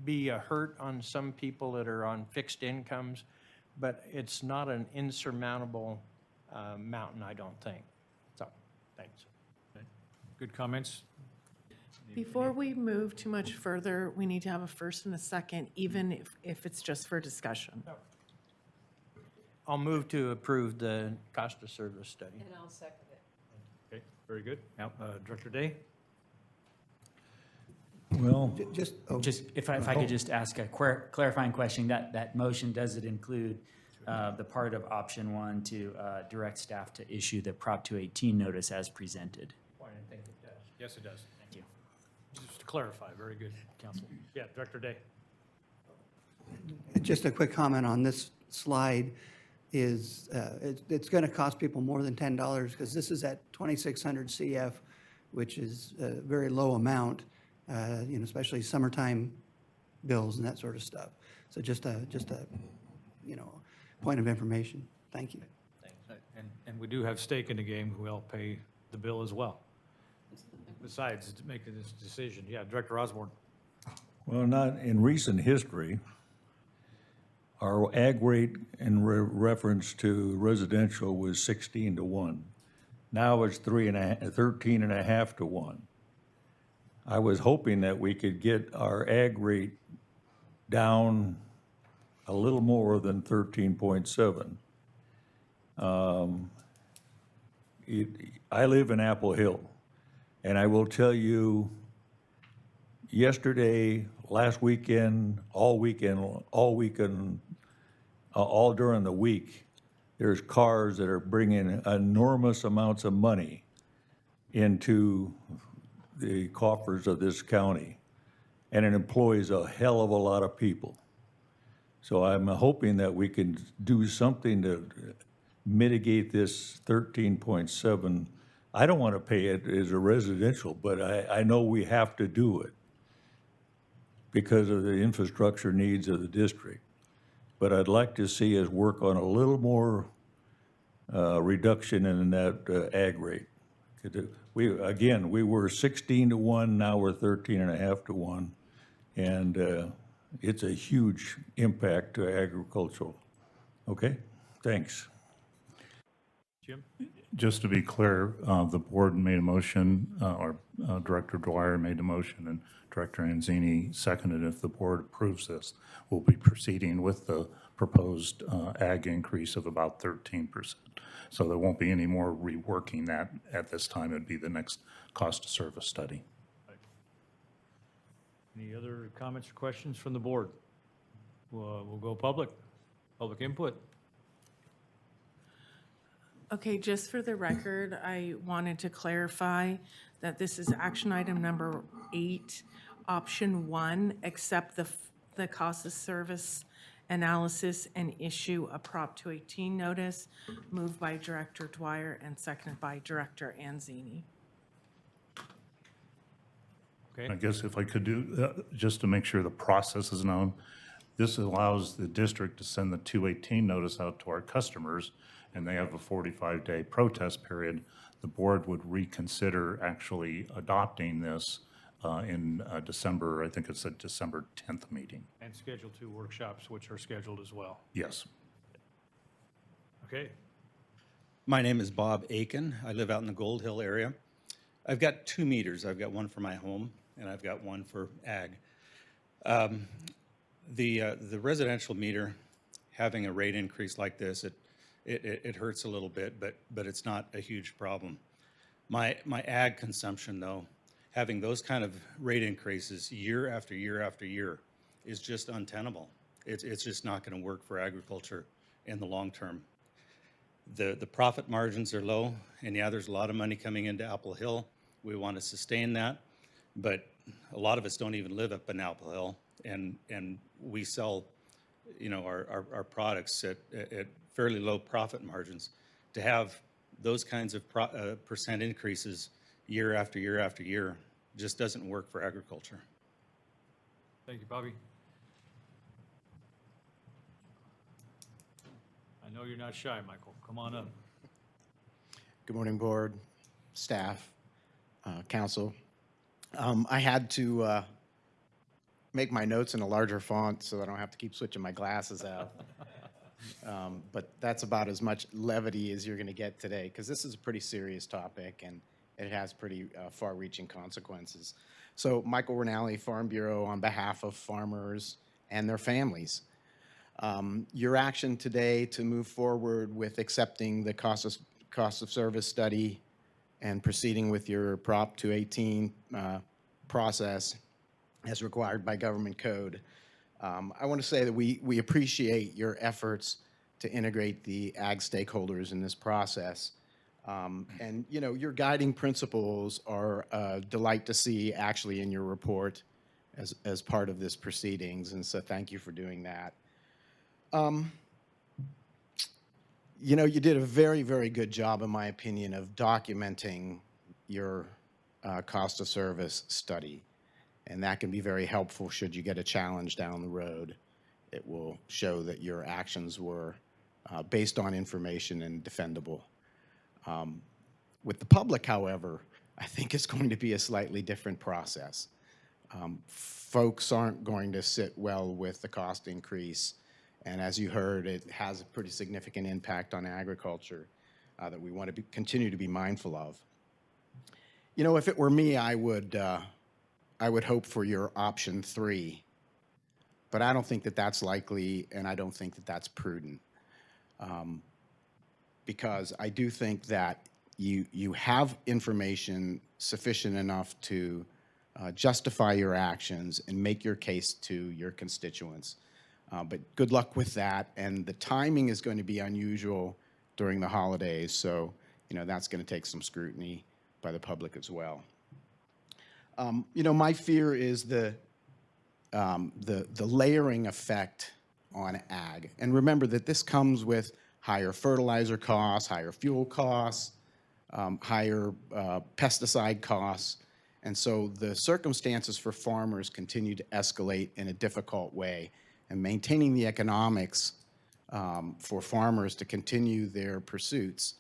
be a hurt on some people that are on fixed incomes, but it's not an insurmountable mountain, I don't think. So, thanks. Good comments? Before we move too much further, we need to have a first and a second, even if it's just for discussion. I'll move to approve the cost of service study. And I'll second it. Okay, very good. Now, Director Day? Well, Just, if I could just ask a clarifying question, that motion, does it include the part of option one to direct staff to issue the Prop 218 notice as presented? I think it does. Yes, it does. Thank you. Just to clarify, very good, Council. Yeah, Director Day. Just a quick comment on this slide is, it's going to cost people more than $10 because this is at 2,600 CF, which is a very low amount, especially summertime bills and that sort of stuff. So just a point of information. Thank you. And we do have stake in the game. We'll pay the bill as well. Besides making this decision. Yeah, Director Osborne. Well, not in recent history, our ag rate in reference to residential was 16 to 1. Now it's 13 and a half to 1. I was hoping that we could get our ag rate down a little more than 13.7. I live in Apple Hill, and I will tell you, yesterday, last weekend, all during the week, there's cars that are bringing enormous amounts of money into the coffers of this county, and it employs a hell of a lot of people. So I'm hoping that we can do something to mitigate this 13.7. I don't want to pay it as a residential, but I know we have to do it because of the infrastructure needs of the district. But I'd like to see us work on a little more reduction in that ag rate. We were 16 to 1, now we're 13 and a half to 1. And it's a huge impact to agricultural. Okay, thanks. Jim? Just to be clear, the board made a motion, or Director Dwyer made a motion, and Director Anzini seconded. If the board approves this, we'll be proceeding with the proposed ag increase of about 13%. So there won't be any more reworking that at this time. It'd be the next cost of service study. Any other comments or questions from the board? We'll go public input. Okay, just for the record, I wanted to clarify that this is action item number 8, option 1, accept the cost of service analysis and issue a Prop 218 notice, moved by Director Dwyer and seconded by Director Anzini. Okay. I guess if I could do, just to make sure the process is known, this allows the district to send the 218 notice out to our customers, and they have a 45-day protest period. The board would reconsider actually adopting this in December, I think it's a December 10th meeting. And schedule 2 workshops, which are scheduled as well. Yes. Okay. My name is Bob Aiken. I live out in the Gold Hill area. I've got 2 meters. I've got one for my home, and I've got one for ag. The residential meter, having a rate increase like this, it hurts a little bit, but it's not a huge problem. My ag consumption, though, having those kind of rate increases year after year after year is just untenable. It's just not going to work for agriculture in the long term. The profit margins are low, and yeah, there's a lot of money coming into Apple Hill. We want to sustain that, but a lot of us don't even live up in Apple Hill, and we sell, our products at fairly low profit margins. To have those kinds of percent increases year after year after year just doesn't work for agriculture. Thank you, Bobby. I know you're not shy, Michael. Come on up. Good morning, board, staff, council. I had to make my notes in a larger font so I don't have to keep switching my glasses out. But that's about as much levity as you're going to get today, because this is a pretty serious topic and it has pretty far-reaching consequences. So Michael Rinaldi, Farm Bureau, on behalf of farmers and their families. Your action today to move forward with accepting the cost of service study and proceeding with your Prop 218 process as required by government code. I want to say that we appreciate your efforts to integrate the ag stakeholders in this process. And, you know, your guiding principles are a delight to see actually in your report as part of this proceedings, and so thank you for doing that. You know, you did a very, very good job, in my opinion, of documenting your cost of service study. And that can be very helpful should you get a challenge down the road. It will show that your actions were based on information and defendable. With the public, however, I think it's going to be a slightly different process. Folks aren't going to sit well with the cost increase. And as you heard, it has a pretty significant impact on agriculture that we want to continue to be mindful of. You know, if it were me, I would hope for your option 3, but I don't think that that's likely, and I don't think that that's prudent, because I do think that you have information sufficient enough to justify your actions and make your case to your constituents. But good luck with that, and the timing is going to be unusual during the holidays, so you know that's going to take some scrutiny by the public as well. You know, my fear is the layering effect on ag, and remember that this comes with higher fertilizer costs, higher fuel costs, higher pesticide costs, and so the circumstances for farmers continue to escalate in a difficult way. And maintaining the economics for farmers to continue their pursuits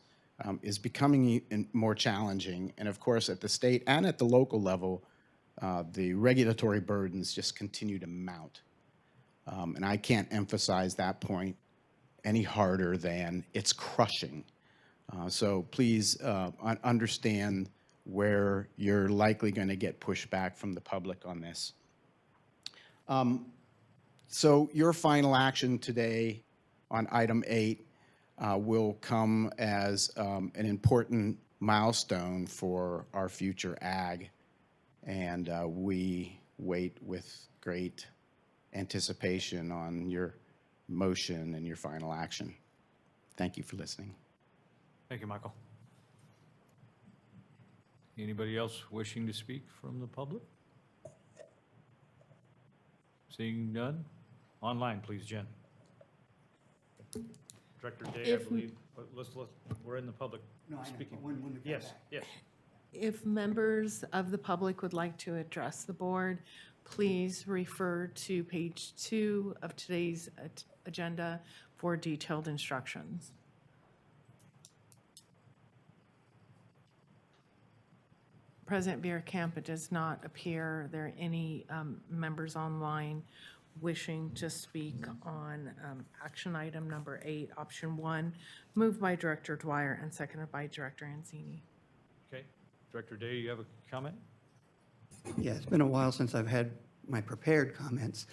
is becoming more challenging. And of course, at the state and at the local level, the regulatory burdens just continue to mount. And I can't emphasize that point any harder than it's crushing. So please understand where you're likely going to get pushback from the public on this. So your final action today on item 8 will come as an important milestone for our future ag, and we wait with great anticipation on your motion and your final action. Thank you for listening. Thank you, Michael. Anybody else wishing to speak from the public? Seeing none? Online, please, Jen. Director Day, I If- believe, but we're in the public speaking. Yes, yes. If members of the public would like to address the board, please refer to page 2 of today's agenda for detailed instructions. President Bierkamp, it does not appear there are any members online wishing to speak on action item number 8, option 1, moved by Director Dwyer and seconded by Director Anzini. Okay. Director Day, you have a comment? Yeah, it's been a while since I've had my prepared comments,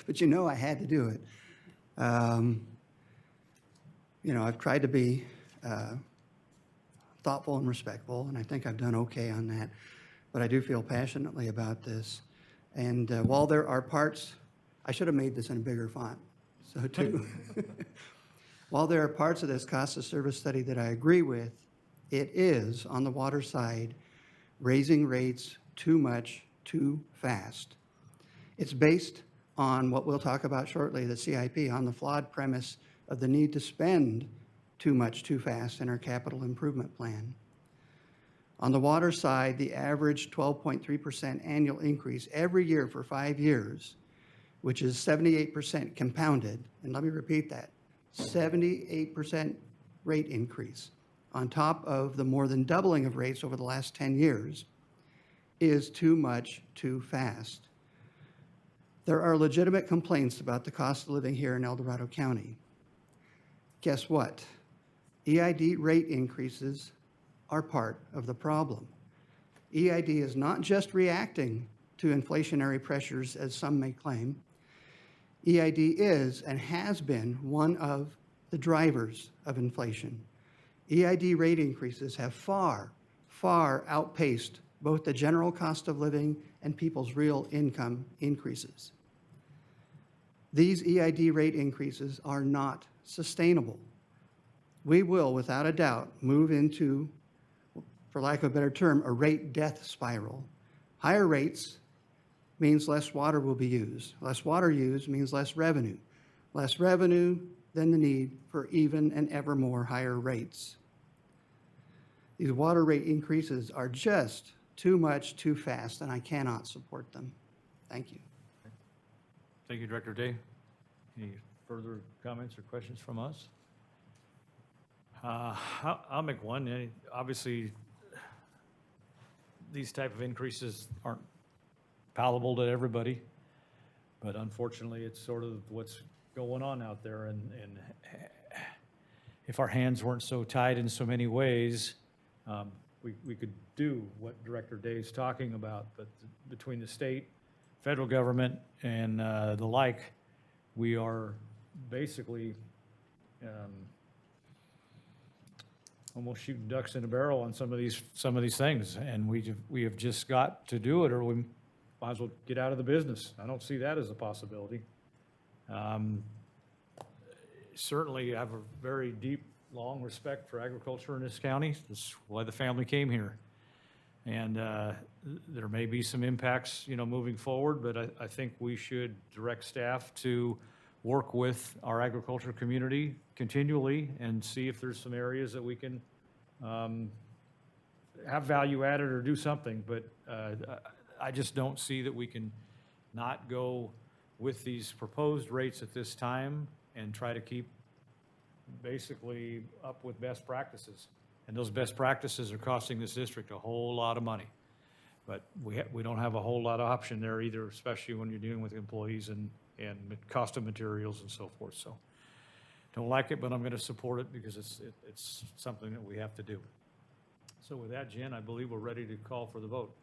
but you know I had to do it. You know, I've tried to be thoughtful and respectful, and I think I've done okay on that, but I do feel passionately about this. And while there are parts, I should have made this in a bigger font, so too. While there are parts of this cost of service study that I agree with, it is, on the water side, raising rates too much, too fast. It's based on what we'll talk about shortly, the CIP, on the flawed premise of the need to spend too much, too fast in our capital improvement plan. On the water side, the average 12.3% annual increase every year for 5 years, which is 78% compounded, and let me repeat that, 78% rate increase on top of the more than doubling of rates over the last 10 years, is too much, too fast. There are legitimate complaints about the cost of living here in El Dorado County. Guess what? EID rate increases are part of the problem. EID is not just reacting to inflationary pressures, as some may claim. EID is and has been one of the drivers of inflation. EID rate increases have far, far outpaced both the general cost of living and people's real income increases. These EID rate increases are not sustainable. we will, without a doubt, move into, for lack of a better term, a rate death spiral. Higher rates means less water will be used. Less water used means less revenue. Less revenue, then the need for even and ever more higher rates. These water rate increases are just too much, too fast, and I cannot support them. Thank you. Thank you, Director Day. Any further comments or questions from us? I'll make one. Obviously, these type of increases aren't palatable to everybody, but unfortunately, it's sort of what's going on out there. And if our hands weren't so tied in so many ways, we could do what Director Day is talking about. But between the state, federal government, and the like, we are basically almost shooting ducks in a barrel on some of these things, and we have just got to do it, or we might as well get out of the business. I don't see that as a possibility. Certainly, I have a very deep, long respect for agriculture in this county. That's why the family came here, and there may be some impacts, moving forward, but I think we should direct staff to work with our agriculture community continually and see if there's some areas that we can have value added or do something. But I just don't see that we can not go with these proposed rates at this time and try to keep basically up with best practices. And those best practices are costing this district a whole lot of money. But we don't have a whole lot of option there either, especially when you're dealing with employees and cost of materials and so forth. So don't like it, but I'm going to support it because it's something that we have to do. So with that, Jen, I believe we're ready to call for the vote.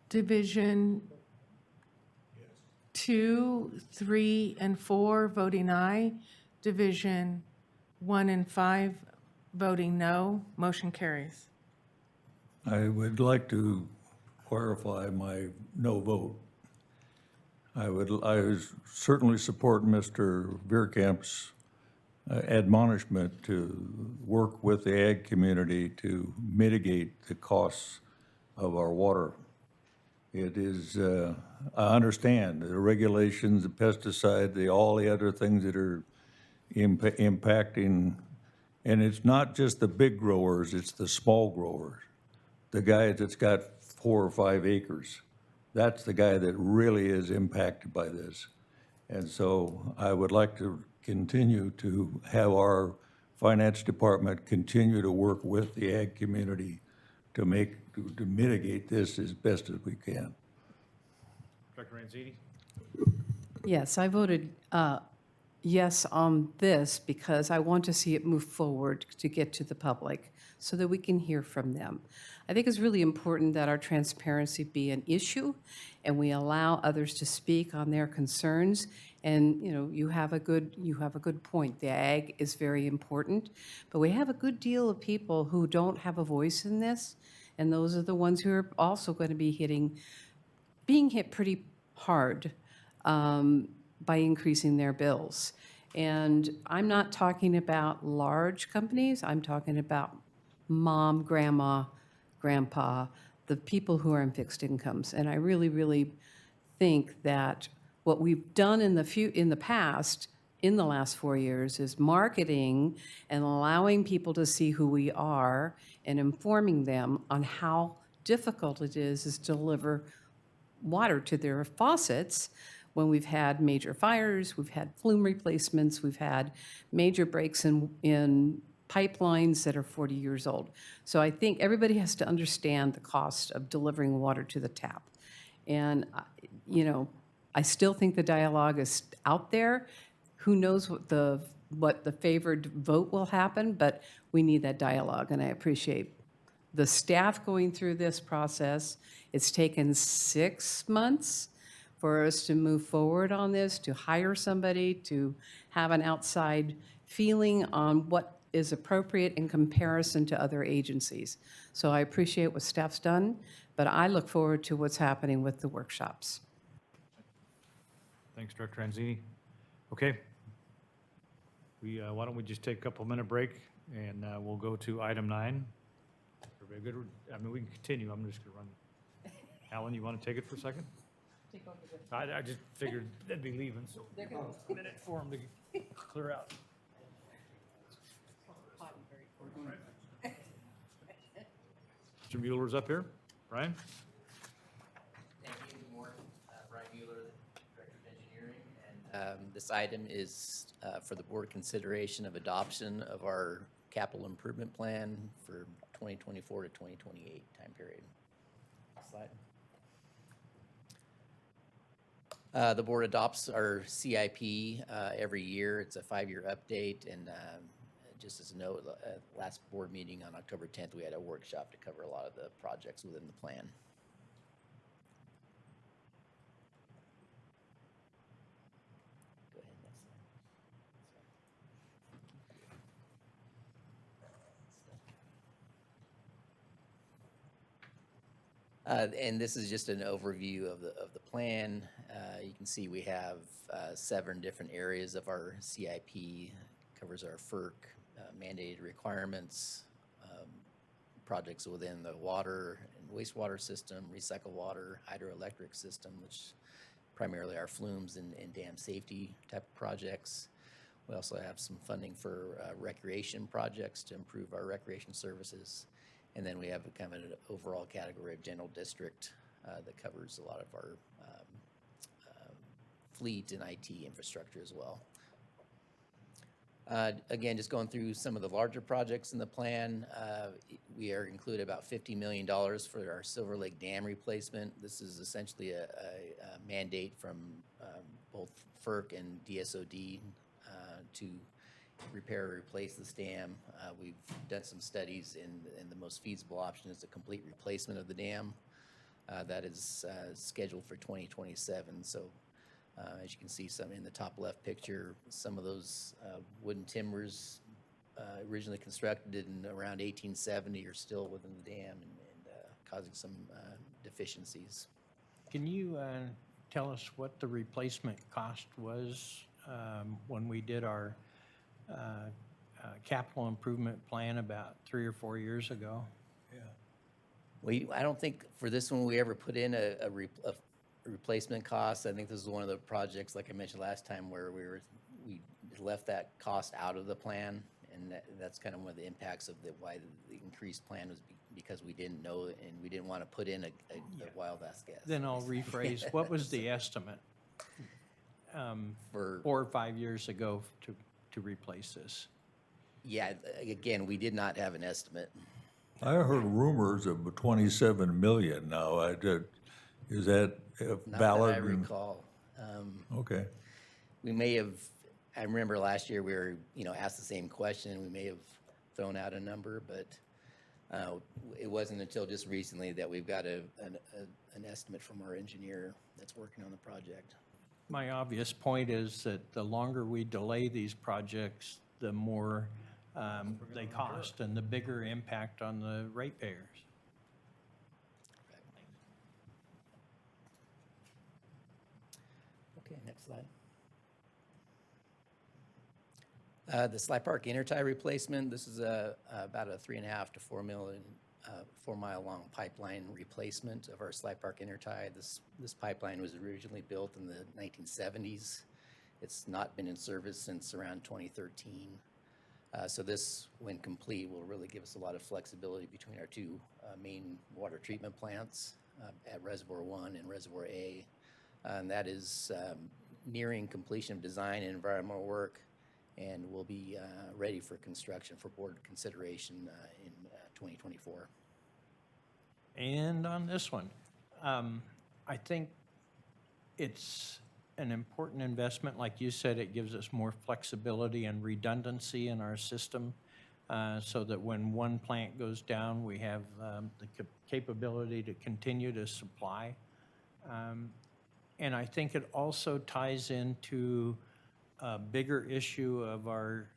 Division 2, 3, and 4 voting aye. Division 1 and 5 voting no. Motion carries. I would like to clarify my no vote. I certainly support Mr. Veerkamp's admonishment to work with the ag community to mitigate the costs of our water. It is, I understand the regulations, the pesticide, all the other things that are impacting, and it's not just the big growers, it's the small growers. The guy that's got 4 or 5 acres, that's the guy that really is impacted by this. And so I would like to continue to have our finance department continue to work with the ag community to mitigate this as best as we can. Director Ranzini? Yes, I voted yes on this because I want to see it move forward to get to the public so that we can hear from them. I think it's really important that our transparency be an issue and we allow others to speak on their concerns. And you have a good point. The ag is very important, but we have a good deal of people who don't have a voice in this, and those are the ones who are also going to be being hit pretty hard by increasing their bills. And I'm not talking about large companies. I'm talking about mom, grandma, grandpa, the people who are on fixed incomes. And I really, really think that what we've done in the past, in the last 4 years, is marketing and allowing people to see who we are and informing them on how difficult it is to deliver water to their faucets when we've had major fires, we've had flume replacements, we've had major breaks in pipelines that are 40 years old. So I think everybody has to understand the cost of delivering water to the tap. And, I still think the dialogue is out there. Who knows what the favored vote will happen, but we need that dialogue, and I appreciate the staff going through this process. It's taken 6 months for us to move forward on this, to hire somebody, to have an outside feeling on what is appropriate in comparison to other agencies. So I appreciate what staff's done, but I look forward to what's happening with the workshops. Thanks, Director Anzini. Okay. Why don't we just take a couple-minute break, and we'll go to item 9. Everybody good? I mean, we can continue. I'm just going to run. Alan, you want to take it for a second? I just figured they'd be leaving, so a minute for them to clear out. Mr. Mueller's up here. Brian? Thank you. Good morning. Brian Mueller, Director of Engineering. And this item is for the board consideration of adoption of our capital improvement plan for 2024 to 2028 time period. Next slide. The board adopts our CIP every year. It's a 5-year update, and just as a note, last board meeting on October 10th, we had a workshop to cover a lot of the projects within the plan. Go ahead, next slide. And this is just an overview of the plan. You can see we have 7 different areas of our CIP. Covers our FERC mandated requirements, projects within the water and wastewater system, recycled water, hydroelectric system, which primarily are flumes and dam safety type of projects. We also have some funding for recreation projects to improve our recreation services. And then we have a kind of an overall category of general district that covers a lot of our fleet and IT infrastructure as well. Again, just going through some of the larger projects in the plan, we are included about $50 million for our Silver Lake Dam replacement. This is essentially a mandate from both FERC and DSOD to repair or replace this dam. We've done some studies, and the most feasible option is a complete replacement of the dam. That is scheduled for 2027. So as you can see, some in the top left picture, some of those wooden timbers originally constructed in around 1870 are still within the dam and causing some deficiencies. Can you tell us what the replacement cost was when we did our capital improvement plan about 3 or 4 years ago? I don't think for this one we ever put in a replacement cost. I think this is one of the projects, like I mentioned last time, where we left that cost out of the plan, and that's kind of one of the impacts of why the increased plan was because we didn't know and we didn't want to put in a wild ass guess. Then I'll rephrase. What was the estimate For 4 or 5 years ago to replace this? Yeah, again, we did not have an estimate. I heard rumors of 27 million now. Is that Not valid? that I recall. Okay. We may have, I remember last year we were, asked the same question. We may have thrown out a number, but it wasn't until just recently that we've got an estimate from our engineer that's working on the project. My obvious point is that the longer we delay these projects, the more they cost and the bigger impact on the ratepayers. Okay, next slide. The Sly Park intertie replacement, this is about a 3.5 to 4 mile long pipeline replacement of our Sly Park intertie. This pipeline was originally built in the 1970s. It's not been in service since around 2013. So this, when complete, will really give us a lot of flexibility between our 2 main water treatment plants at Reservoir 1 and Reservoir A. And that is nearing completion of design and environmental work, and will be ready for construction for board consideration in 2024. And on this one, I think it's an important investment. Like you said, it gives us more flexibility and redundancy in our system so that when one plant goes down, we have the capability to continue to supply. And I think it also ties into a bigger issue of our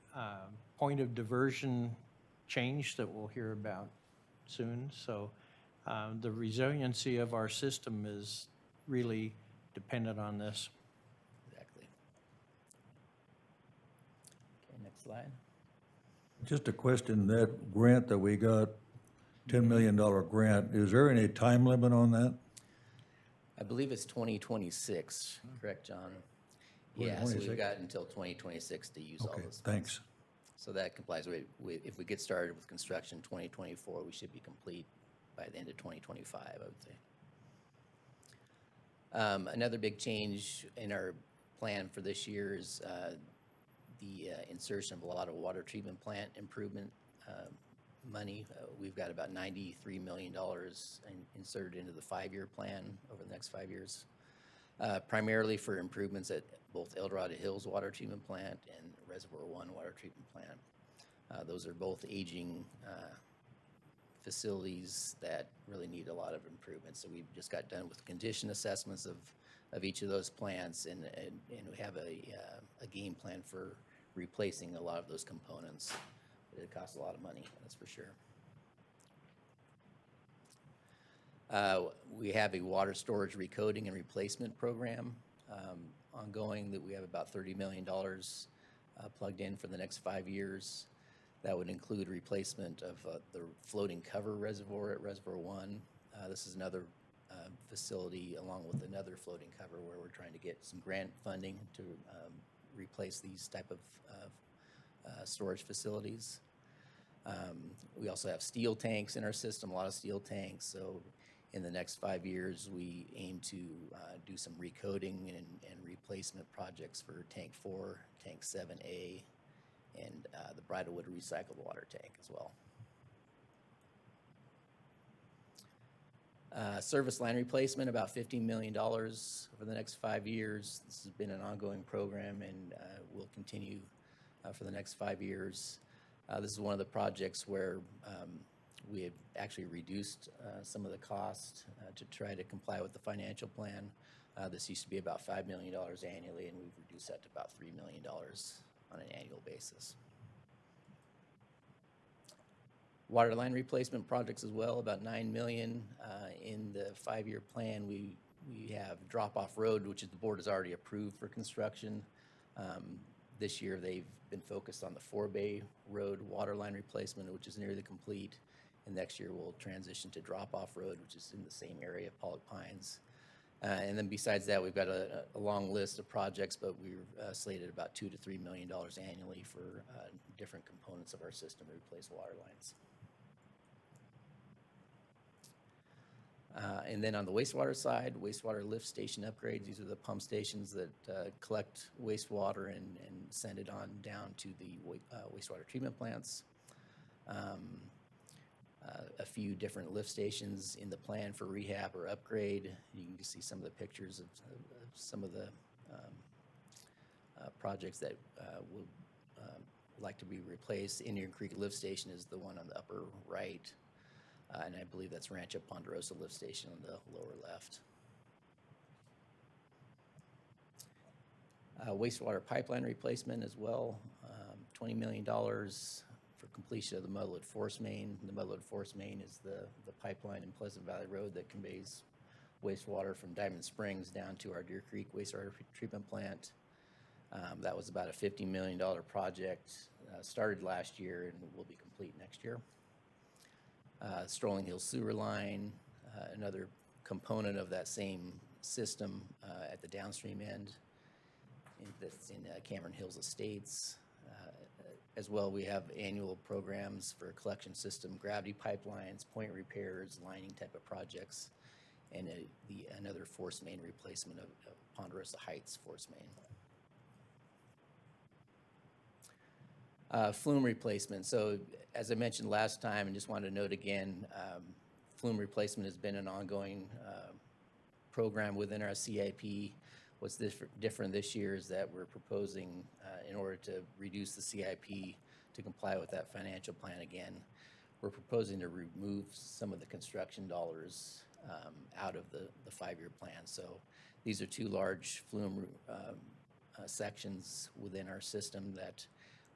point of diversion change that we'll hear about soon. So the resiliency of our system is really dependent on this. Exactly. Okay, next slide. Just a question, that grant that we got, $10 million grant, is there any time limit on that? I believe it's 2026, correct, John? Yeah, so 2026? we've got until 2026 to use all Okay, those funds. thanks. So that complies with, if we get started with construction 2024, we should be complete by the end of 2025, I would say. Another big change in our plan for this year is the insertion of a lot of water treatment plant improvement money. We've got about $93 million inserted into the 5-year plan over the next 5 years, primarily for improvements at both El Dorado Hills Water Treatment Plant and Reservoir One Water Treatment Plant. Those are both aging facilities that really need a lot of improvements. So we've just got done with condition assessments of each of those plants, and we have a game plan for replacing a lot of those components. It costs a lot of money, that's for sure. We have a water storage recoding and replacement program ongoing that we have about $30 million plugged in for the next 5 years. That would include replacement of the floating cover reservoir at Reservoir One. This is another facility along with another floating cover where we're trying to get some grant funding to replace these type of storage facilities. We also have steel tanks in our system, a lot of steel tanks. So in the next 5 years, we aim to do some recoding and replacement projects for Tank 4, Tank 7A, and the Bridlewood recycled water tank as well. Service line replacement, about $15 million over the next 5 years. This has been an ongoing program and will continue for the next 5 years. This is one of the projects where we have actually reduced some of the cost to try to comply with the financial plan. This used to be about $5 million annually, and we've reduced that to about $3 million on an annual basis. Water line replacement projects as well, about $9 million. In the 5-year plan, we have Drop-Off Road, which the board has already approved for construction. This year, they've been focused on the 4-Bay Road water line replacement, which is nearly complete. And next year, we'll transition to Drop-Off Road, which is in the same area of Pollock Pines. And then besides that, we've got a long list of projects, but we've slated about $2 to $3 million annually for different components of our system to replace water lines. And then on the wastewater side, wastewater lift station upgrades. These are the pump stations that collect wastewater and send it on down to the wastewater treatment plants. A few different lift stations in the plan for rehab or upgrade. You can see some of the pictures of some of the projects that would like to be replaced. Indian Creek Lift Station is the one on the upper right. And I believe that's Rancho Ponderosa Lift Station on the lower left. Wastewater pipeline replacement as well, $20 million for completion of the Mudwood Force Main. The Mudwood Force Main is the pipeline in Pleasant Valley Road that conveys wastewater from Diamond Springs down to our Deer Creek wastewater treatment plant. That was about a $50 million project, started last year and will be complete next year. Strolling Hill Sewer Line, another component of that same system at the downstream end. That's in Cameron Hills Estates. As well, we have annual programs for collection system, gravity pipelines, point repairs, lining type of projects, and another force main replacement of Ponderosa Heights force main. Flume replacement. So as I mentioned last time, and just wanted to note again, flume replacement has been an ongoing program within our CIP. What's different this year is that we're proposing, in order to reduce the CIP to comply with that financial plan again, we're proposing to remove some of the construction dollars out of the 5-year plan. So these are 2 large flume sections within our system that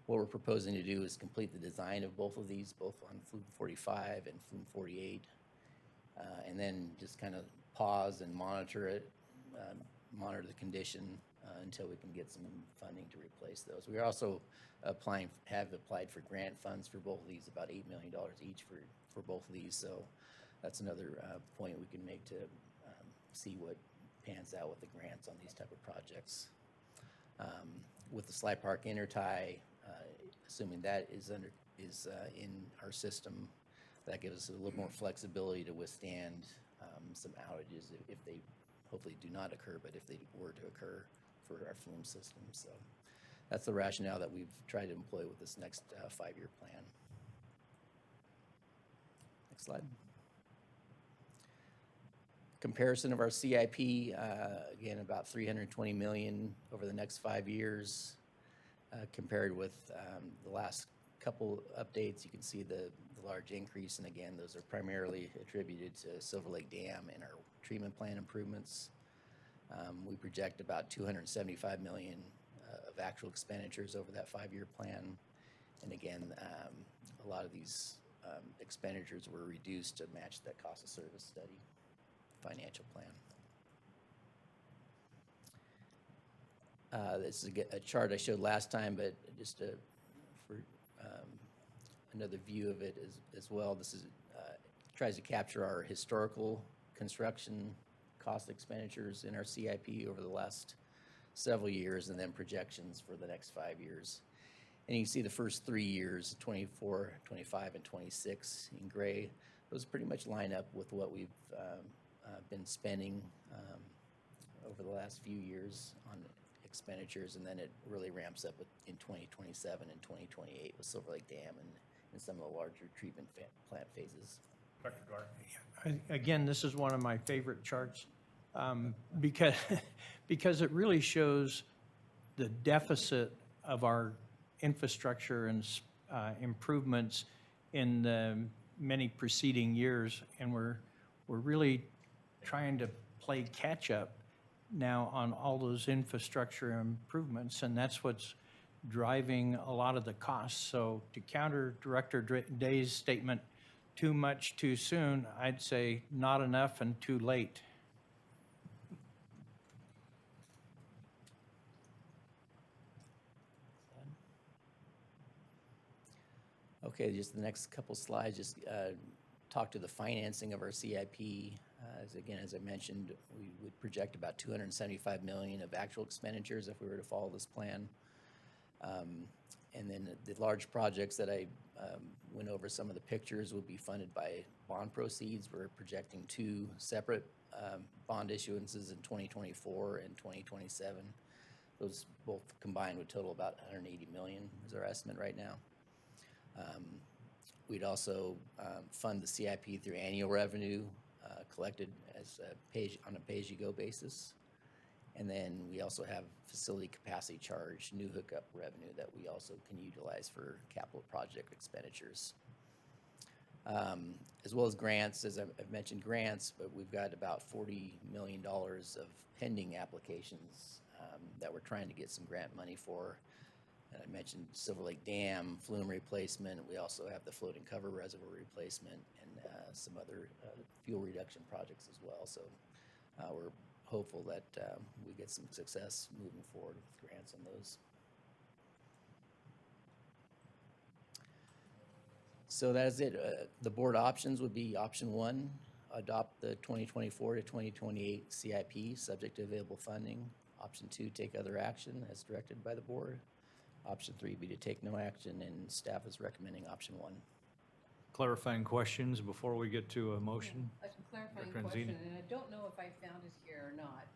What we're proposing to do is complete the design of both of these, both on Flume 45 and Flume 48, and then just kind of pause and monitor it, monitor the condition until we can get some funding to replace those. We are also have applied for grant funds for both of these, about $8 million each for both of these. So that's another point we can make to see what pans out with the grants on these type of projects. With the Sly Park intertie, assuming that is in our system, that gives us a little more flexibility to withstand some outages if they hopefully do not occur, but if they were to occur for our flume system. So that's the rationale that we've tried to employ with this next 5-year plan. Next slide. Comparison of our CIP, again, about $320 million over the next 5 years, compared with the last couple updates. You can see the large increase, and again, those are primarily attributed to Silver Lake Dam and our treatment plant improvements. We project about $275 million of actual expenditures over that 5-year plan, and again, a lot of these expenditures were reduced to match that cost of service study financial plan. This is a chart I showed last time, but just for another view of it as well. This is tries to capture our historical construction cost expenditures in our CIP over the last several years, and then projections for the next 5 years. And you can see the first 3 years, 24, 25, and 26 in gray. Those pretty much line up with what we've been spending over the last few years on expenditures, and then it really ramps up in 2027 and 2028 with Silver Lake Dam and some of the larger treatment plant phases. Dr. Dwyer? Again, this is one of my favorite charts because it really shows the deficit of our infrastructure and improvements in the many preceding years, and we're really trying to play catch up now on all those infrastructure improvements, and that's what's driving a lot of the costs. So to counter Director Day's statement, too much too soon, I'd say not enough and too late. Okay, just the next couple slides, just talk to the financing of our CIP. As I mentioned, we would project about $275 million of actual expenditures if we were to follow this plan. And then the large projects that I went over, some of the pictures would be funded by bond proceeds. We're projecting 2 separate bond issuances in 2024 and 2027. Those both combined would total about $180 million is our estimate right now. We'd also fund the CIP through annual revenue collected as on a pay-as-you-go basis. And then we also have facility capacity charge, new hookup revenue that we also can utilize for capital project expenditures. As well as grants, as I've mentioned grants, but we've got about $40 million of pending applications that we're trying to get some grant money for. And I mentioned Silver Lake Dam, flume replacement. We also have the floating cover reservoir replacement and some other fuel reduction projects as well. So we're hopeful that we get some success moving forward with grants on those. So that is it. The board options would be option 1, adopt the 2024 to 2028 CIP subject to available funding. Option 2, take other action as directed by the board. Option 3 would be to take no action, and staff is recommending option 1. Clarifying questions before we get to a motion? A clarifying Dr. question, Anzini? and I don't know if I found it here or not.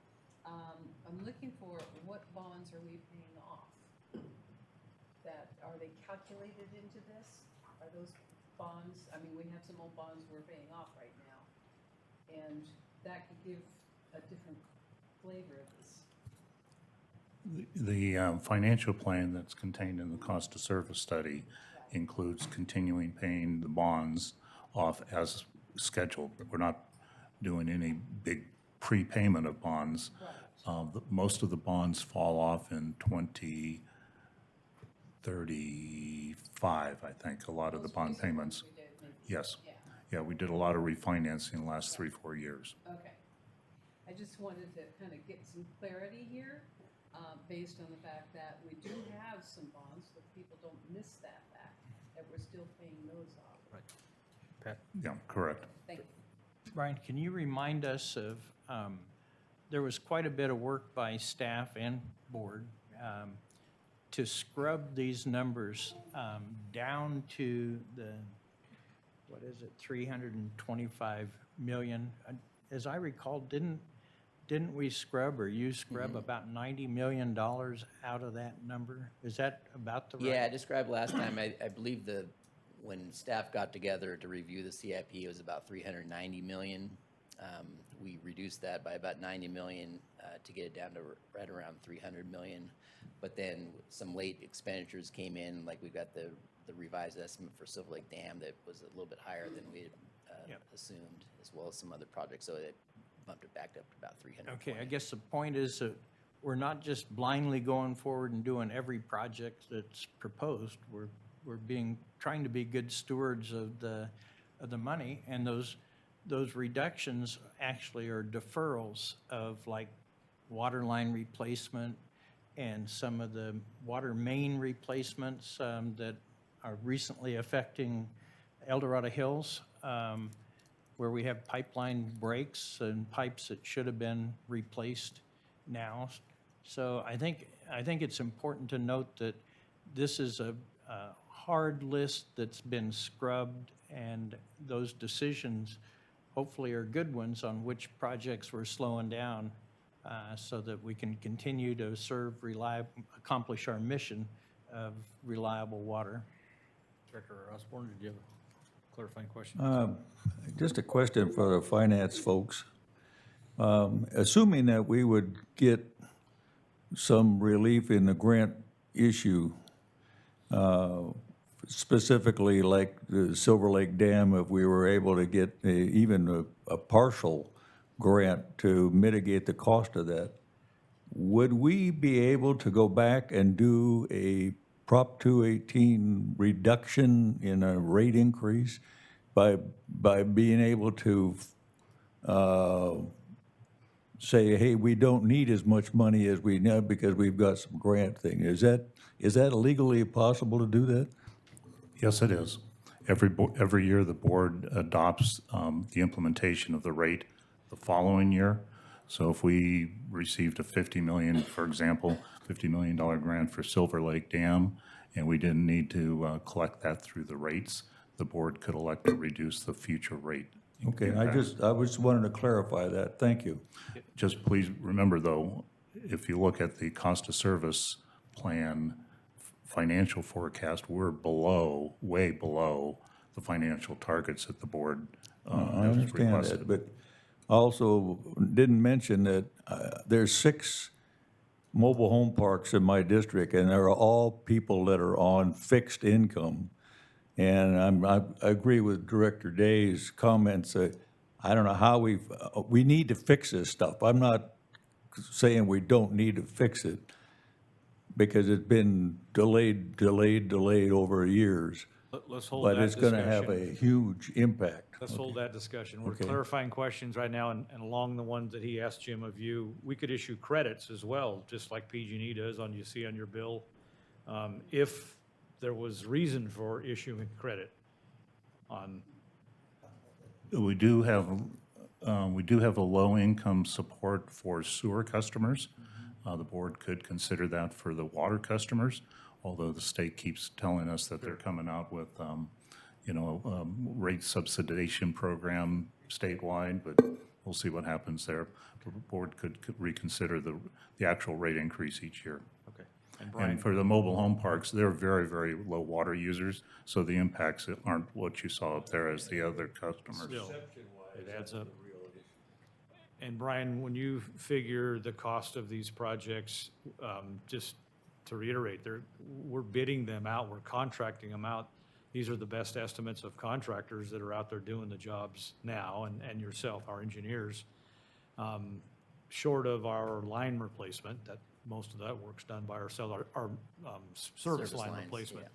I'm looking for what bonds are we paying off? Are they calculated into this? Are those bonds, I mean, we have some old bonds we're paying off right now, and that could give a different flavor of this. The financial plan that's contained in the cost of service study includes continuing paying the bonds off as scheduled. We're not doing any big prepayment of bonds. Most of the bonds fall off in 2030 35, I think, a lot of the bond payments. Yes. Yeah, we did a lot of refinancing the last 3-4 years. Okay. I just wanted to kind of get some clarity here, based on the fact that we do have some bonds, so people don't miss that fact, that we're still paying those off. Pat? Yeah, correct. Thank you. Brian, can you remind us of, there was quite a bit of work by staff and board to scrub these numbers down to the, what is it, 325 million? As I recall, didn't we scrub, or you scrub about $90 million out of that number? Is that about the right? Yeah, I described last time, I believe when staff got together to review the CIP, it was about 390 million. We reduced that by about 90 million to get it down to right around 300 million. But then some late expenditures came in, like we've got the revised estimate for Silver Lake Dam that was a little bit higher than we had assumed, as well as some other projects, so it bumped it back up to about 300. Okay, I guess the point is that we're not just blindly going forward and doing every project that's proposed. We're trying to be good stewards of the money, and those reductions actually are deferrals of like water line replacement and some of the water main replacements that are recently affecting El Dorado Hills, where we have pipeline breaks and pipes that should have been replaced now. So I think it's important to note that this is a hard list that's been scrubbed, and those decisions hopefully are good ones on which projects we're slowing down so that we can continue to accomplish our mission of reliable water. Director Osborne, did you have a clarifying question? Just a question for the finance folks. Assuming that we would get some relief in the grant issue, specifically like the Silver Lake Dam, if we were able to get even a partial grant to mitigate the cost of that, would we be able to go back and do a Prop 218 reduction in a rate increase by being able to say, hey, we don't need as much money as we need because we've got some grant thing? Is that legally possible to do that? Yes, it is. Every year, the board adopts the implementation of the rate the following year. So if we received a $50 million, for example, $50 million grant for Silver Lake Dam, and we didn't need to collect that through the rates, the board could elect to reduce the future rate. Okay, I just wanted to clarify that. Thank you. Just please remember, though, if you look at the cost of service plan financial forecast, we're way below the financial targets that the board I has understand requested. that, but also didn't mention that there's 6 mobile home parks in my district, and they're all people that are on fixed income. And I agree with Director Day's comments that I don't know how we need to fix this stuff. I'm not saying we don't need to fix it, because it's been delayed over years. Let's hold But that it's gonna have discussion. a huge impact. Let's hold that discussion. We're Okay. clarifying questions right now, and along the ones that he asked Jim of you, we could issue credits as well, just like PG&E does you see on your bill, if there was reason for issuing credit on. We do have a low-income support for sewer customers. The board could consider that for the water customers, although the state keeps telling us that they're coming out with, rate subsidization program statewide, but we'll see what happens there. The board could reconsider the actual rate increase each year. Okay. And Brian, And for the mobile home parks, they're very, very low water users, so the impacts aren't what you saw up there as the other customers. still, it adds up. And Brian, when you figure the cost of these projects, just to reiterate, we're bidding them out, we're contracting them out. These are the best estimates of contractors that are out there doing the jobs now, and yourself, our engineers. Short of our line replacement, that most of that work's done by ourselves, our service line lines, replacement. yeah.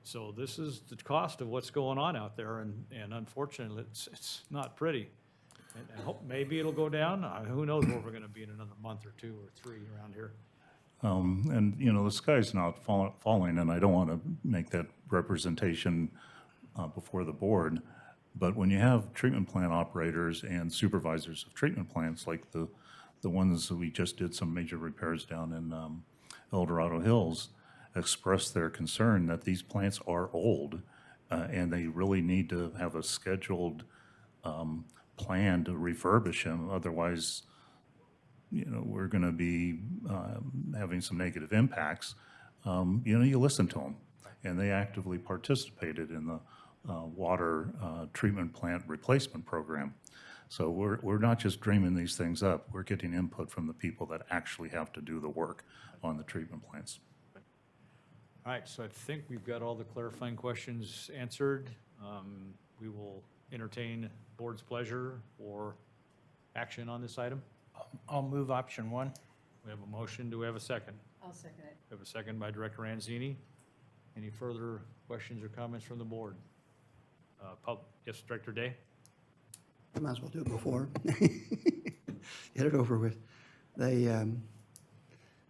So this is the cost of what's going on out there, and unfortunately, it's not pretty. And maybe it'll go down. Who knows where we're gonna be in another month or 2 or 3 around here. And, you know, the sky's not falling, and I don't want to make that representation before the board, but when you have treatment plant operators and supervisors of treatment plants, like the ones that we just did some major repairs down in El Dorado Hills, express their concern that these plants are old, and they really need to have a scheduled plan to refurbish them. Otherwise, you know, we're going to be having some negative impacts. You know, you listen to them, and they actively participated in the water treatment plant replacement program. So we're not just dreaming these things up. We're getting input from the people that actually have to do the work on the treatment plants. All right, so I think we've got all the clarifying questions answered. We will entertain board's pleasure or action on this item. I'll move option 1. We have a motion. Do we have a second? I'll second it. We have a second by Director Anzini. Any further questions or comments from the board? Yes, Director Day? I might as well do it before. Get it over with.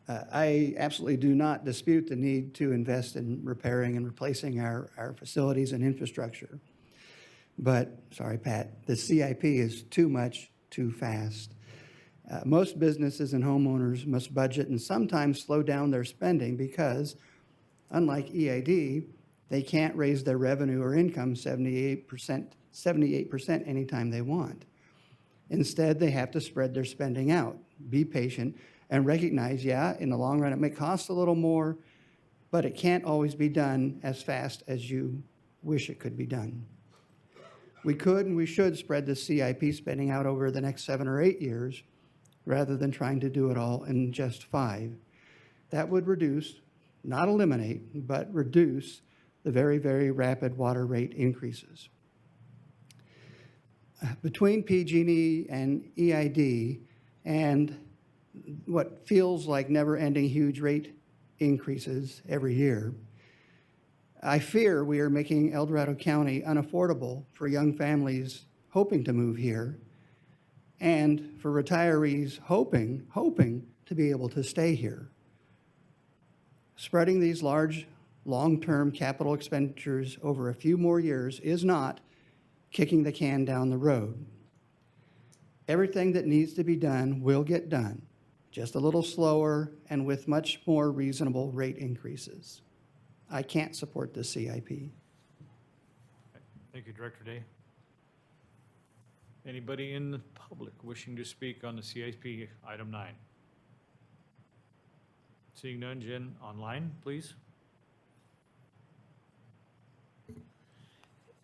I absolutely do not dispute the need to invest in repairing and replacing our facilities and infrastructure. But, sorry, Pat, the CIP is too much, too fast. Most businesses and homeowners must budget and sometimes slow down their spending because, unlike EID, they can't raise their revenue or income 78% anytime they want. Instead, they have to spread their spending out, be patient, and recognize, yeah, in the long run, it may cost a little more, but it can't always be done as fast as you wish it could be done. We could and we should spread the CIP spending out over the next 7 or 8 years rather than trying to do it all in just 5. That would reduce, not eliminate, but reduce the very, very rapid water rate increases. Between PG&E and EID and what feels like never-ending huge rate increases every year, I fear we are making El Dorado County unaffordable for young families hoping to move here and for retirees hoping to be able to stay here. Spreading these large, long-term capital expenditures over a few more years is not kicking the can down the road. Everything that needs to be done will get done, just a little slower and with much more reasonable rate increases. I can't support the CIP. Thank you, Director Day. Anybody in the public wishing to speak on the CIP item 9? Seeing none, Jen, online, please.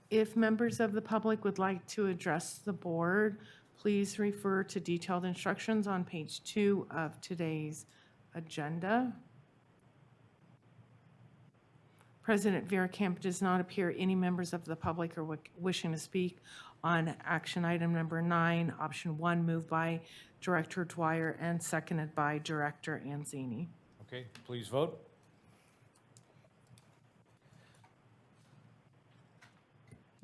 If members of the public would like to address the board, please refer to detailed instructions on page 2 of today's agenda. President Veerkamp does not appear any members of the public are wishing to speak on action item number 9, option 1, moved by Director Dwyer and seconded by Director Anzini. Okay, please vote.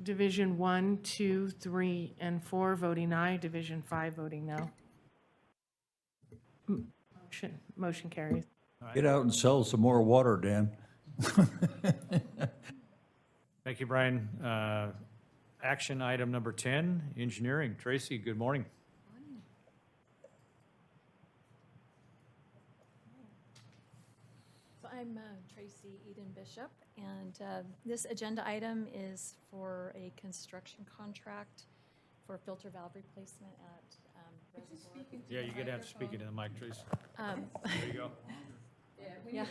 Division 1, 2, 3, and 4 voting aye. Division 5 voting no. Motion carries. Get out and sell some more water, Dan. Thank you, Brian. Action item number 10, engineering. Tracy, good morning. So I'm Tracy Eden Bishop, and this agenda item is for a construction contract for filter valve replacement at Reservoir. Yeah, you're gonna have to speak into the mic, Tracy. There you go. Yeah.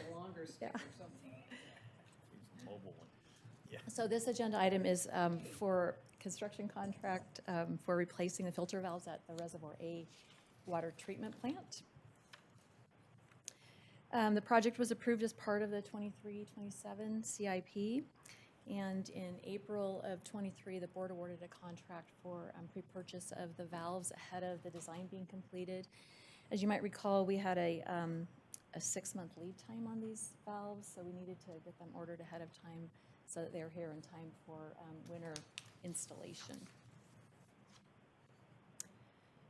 So this agenda item is for construction contract for replacing the filter valves at the Reservoir A water treatment plant. The project was approved as part of the 23-27 CIP, and in April of '23, the board awarded a contract for pre-purchase of the valves ahead of the design being completed. As you might recall, we had a a 6-month lead time on these valves, so we needed to get them ordered ahead of time so that they're here in time for winter installation.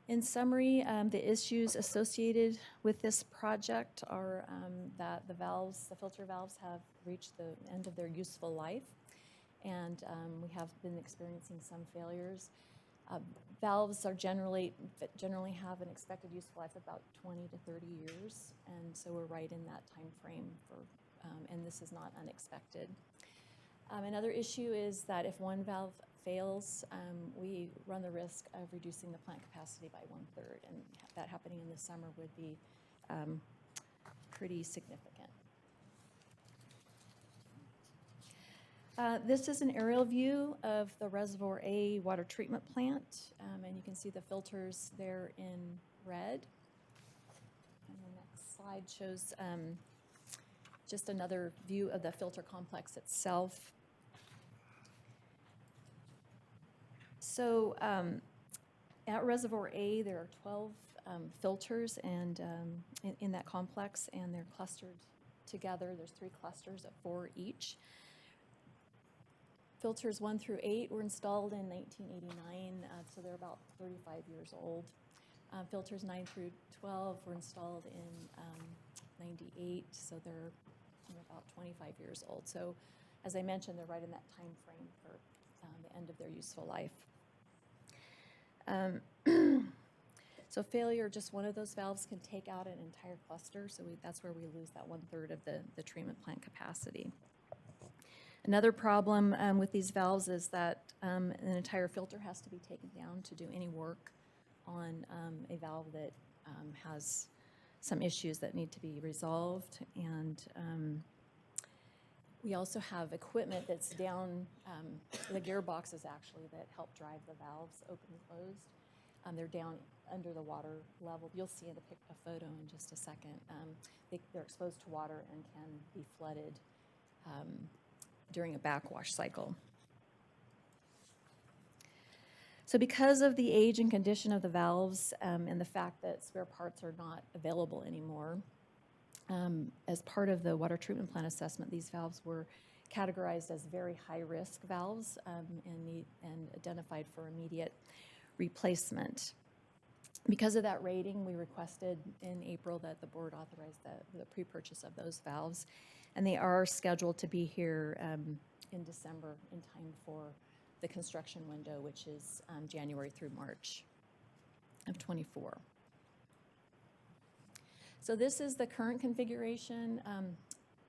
In summary, the issues associated with this project are that the filter valves have reached the end of their useful life, and we have been experiencing some failures. Valves are generally have an expected useful life of about 20 to 30 years, and so we're right in that time frame and this is not unexpected. Another issue is that if one valve fails, we run the risk of reducing the plant capacity by 1/3, and that happening in the summer would be pretty significant. This is an aerial view of the Reservoir A water treatment plant, and you can see the filters there in red. And the next slide shows just another view of the filter complex itself. So at Reservoir A, there are 12 filters and in that complex, and they're clustered together. There's 3 clusters of 4 each. Filters 1 through 8 were installed in 1989, so they're about 35 years old. Filters 9 through 12 were installed in 98, so they're about 25 years old. So as I mentioned, they're right in that time frame for the end of their useful life. So failure of just one of those valves can take out an entire cluster, so that's where we lose that 1/3 of the treatment plant capacity. Another problem with these valves is that an entire filter has to be taken down to do any work on a valve that has some issues that need to be resolved. And we also have equipment that's down, the gearboxes actually that help drive the valves open and closed. They're down under the water level. You'll see a photo in just a second. They're exposed to water and can be flooded during a backwash cycle. So because of the age and condition of the valves and the fact that spare parts are not available anymore, as part of the water treatment plant assessment, these valves were categorized as very high-risk valves and identified for immediate replacement. Because of that rating, we requested in April that the board authorize the pre-purchase of those valves, and they are scheduled to be here in December in time for the construction window, which is January through March of '24. So this is the current configuration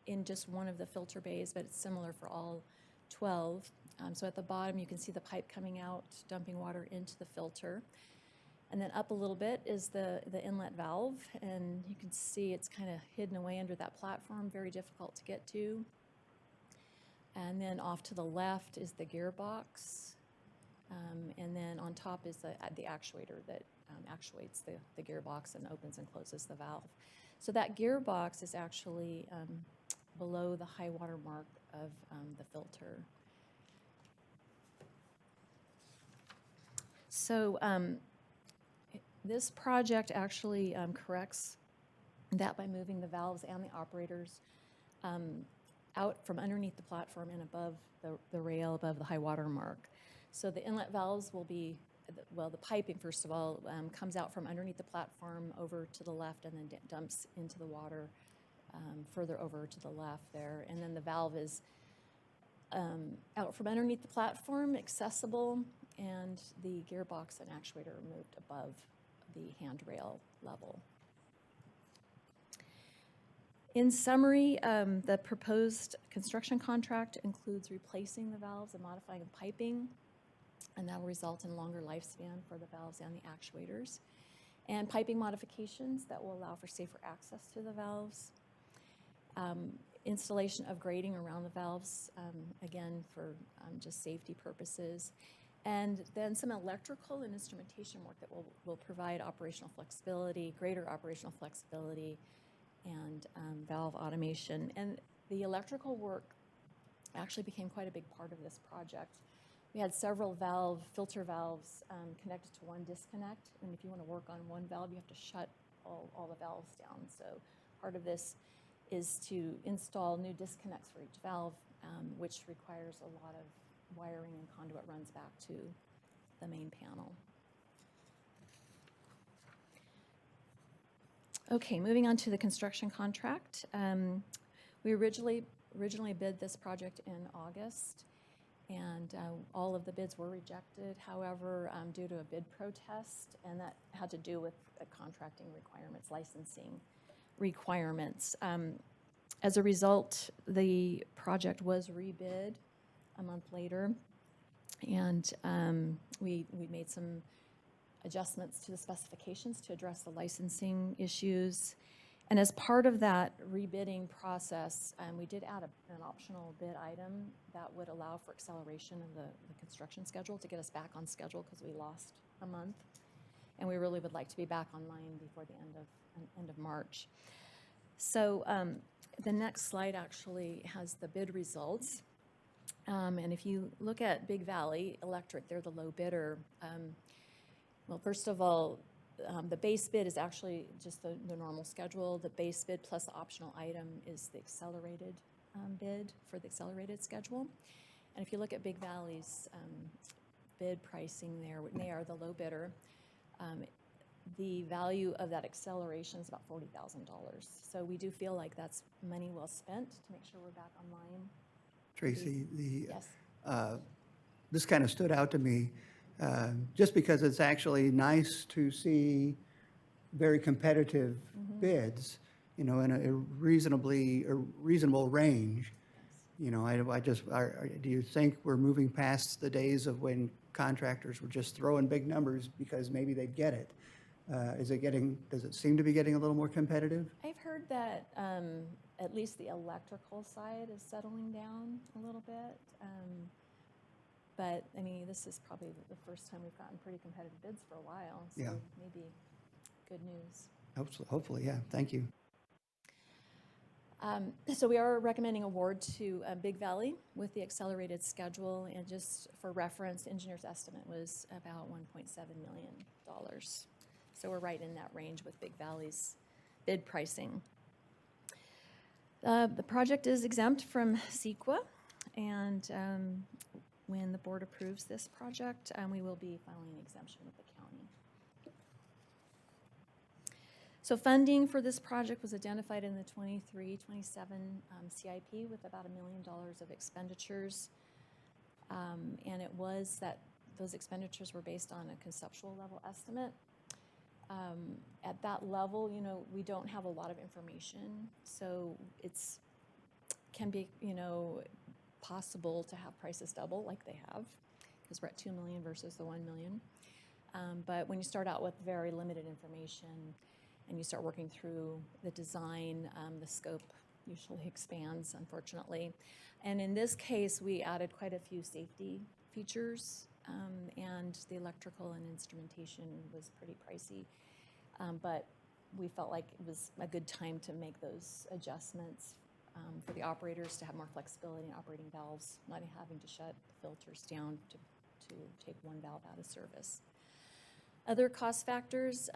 in just one of the filter bays, but it's similar for all 12. So at the bottom, you can see the pipe coming out, dumping water into the filter. And then up a little bit is the inlet valve, and you can see it's kind of hidden away under that platform, very difficult to get to. And then off to the left is the gearbox, and then on top is the actuator that actuates the gearbox and opens and closes the valve. So that gearbox is actually below the high water mark of the filter. So this project actually corrects that by moving the valves and the operators out from underneath the platform and above the rail, above the high water mark. So the inlet valves will be, well, the piping, first of all, comes out from underneath the platform over to the left and then dumps into the water further over to the left there. And then the valve is out from underneath the platform, accessible, and the gearbox and actuator are moved above the handrail level. In summary, the proposed construction contract includes replacing the valves and modifying the piping, and that will result in longer lifespan for the valves and the actuators, and piping modifications that will allow for safer access to the valves. Installation of grading around the valves, again, for just safety purposes. And then some electrical and instrumentation work that will provide operational flexibility, greater operational flexibility, and valve automation. And the electrical work actually became quite a big part of this project. We had several filter valves connected to one disconnect, and if you want to work on one valve, you have to shut all the valves down. So Part of this is to install new disconnects for each valve, which requires a lot of wiring and conduit runs back to the main panel. Okay, moving on to the construction contract. We originally bid this project in August, and all of the bids were rejected. However, due to a bid protest, and that had to do with contracting requirements, licensing requirements. As a result, the project was rebid a month later, and we made some adjustments to the specifications to address the licensing issues. And as part of that rebidding process, we did add an optional bid item that would allow for acceleration of the construction schedule to get us back on schedule, because we lost a month. And we really would like to be back online before the end of March. So the next slide actually has the bid results. And if you look at Big Valley Electric, they're the low bidder. Well, first of all, the base bid is actually just the normal schedule. The base bid plus the optional item is the accelerated bid for the accelerated schedule. And if you look at Big Valley's bid pricing there, they are the low bidder. The value of that acceleration is about $40,000. So we do feel like that's money well spent to make sure we're back online. Tracy, Yes. this kind of stood out to me, just because it's actually nice to see very competitive bids, you know, in a reasonable range. You know, do you think we're moving past the days of when contractors were just throwing big numbers because maybe they'd get it? Does it seem to be getting a little more competitive? I've heard that at least the electrical side is settling down a little bit. But, I mean, this is probably the first time we've gotten pretty competitive bids for a while. So Yeah. maybe good news. Hopefully, yeah. Thank you. So we are recommending award to Big Valley with the accelerated schedule. And just for reference, the engineer's estimate was about $1.7 million. So we're right in that range with Big Valley's bid pricing. The project is exempt from CEQA, and when the board approves this project, we will be filing an exemption with the county. So funding for this project was identified in the 23-27 CIP with about $1 million of expenditures. And it was that those expenditures were based on a conceptual level estimate. At that level, you know, we don't have a lot of information, so can be, you know, possible to have prices double like they have, because we're at $2 million versus the $1 million. But when you start out with very limited information and you start working through the design, the scope usually expands, unfortunately. And in this case, we added quite a few safety features, and the electrical and instrumentation was pretty pricey. But we felt like it was a good time to make those adjustments for the operators to have more flexibility in operating valves, not having to shut the filters down to take one valve out of service. Other cost factors,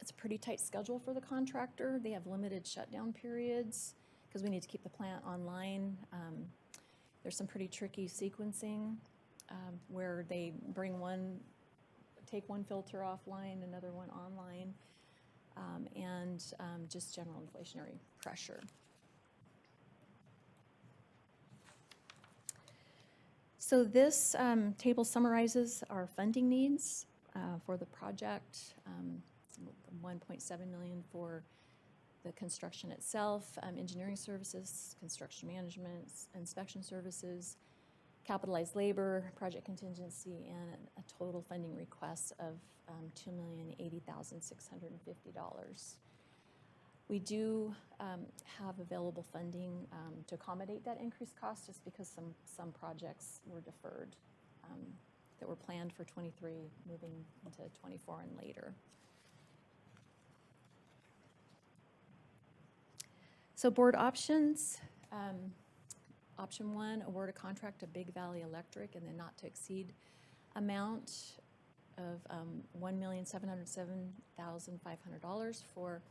it's a pretty tight schedule for the contractor. They have limited shutdown periods because we need to keep the plant online. There's some pretty tricky sequencing where they take one filter offline, another one online, and just general inflationary pressure. So this table summarizes our funding needs for the project. $1.7 million for the construction itself, engineering services, construction management, inspection services, capitalized labor, project contingency, and a total funding request of $2,080,650. We do have available funding to accommodate that increased cost, just because some projects were deferred that were planned for 23 moving into 24 and later. So board options. Option 1, award a contract to Big Valley Electric in the not to exceed amount of $1,707,500 for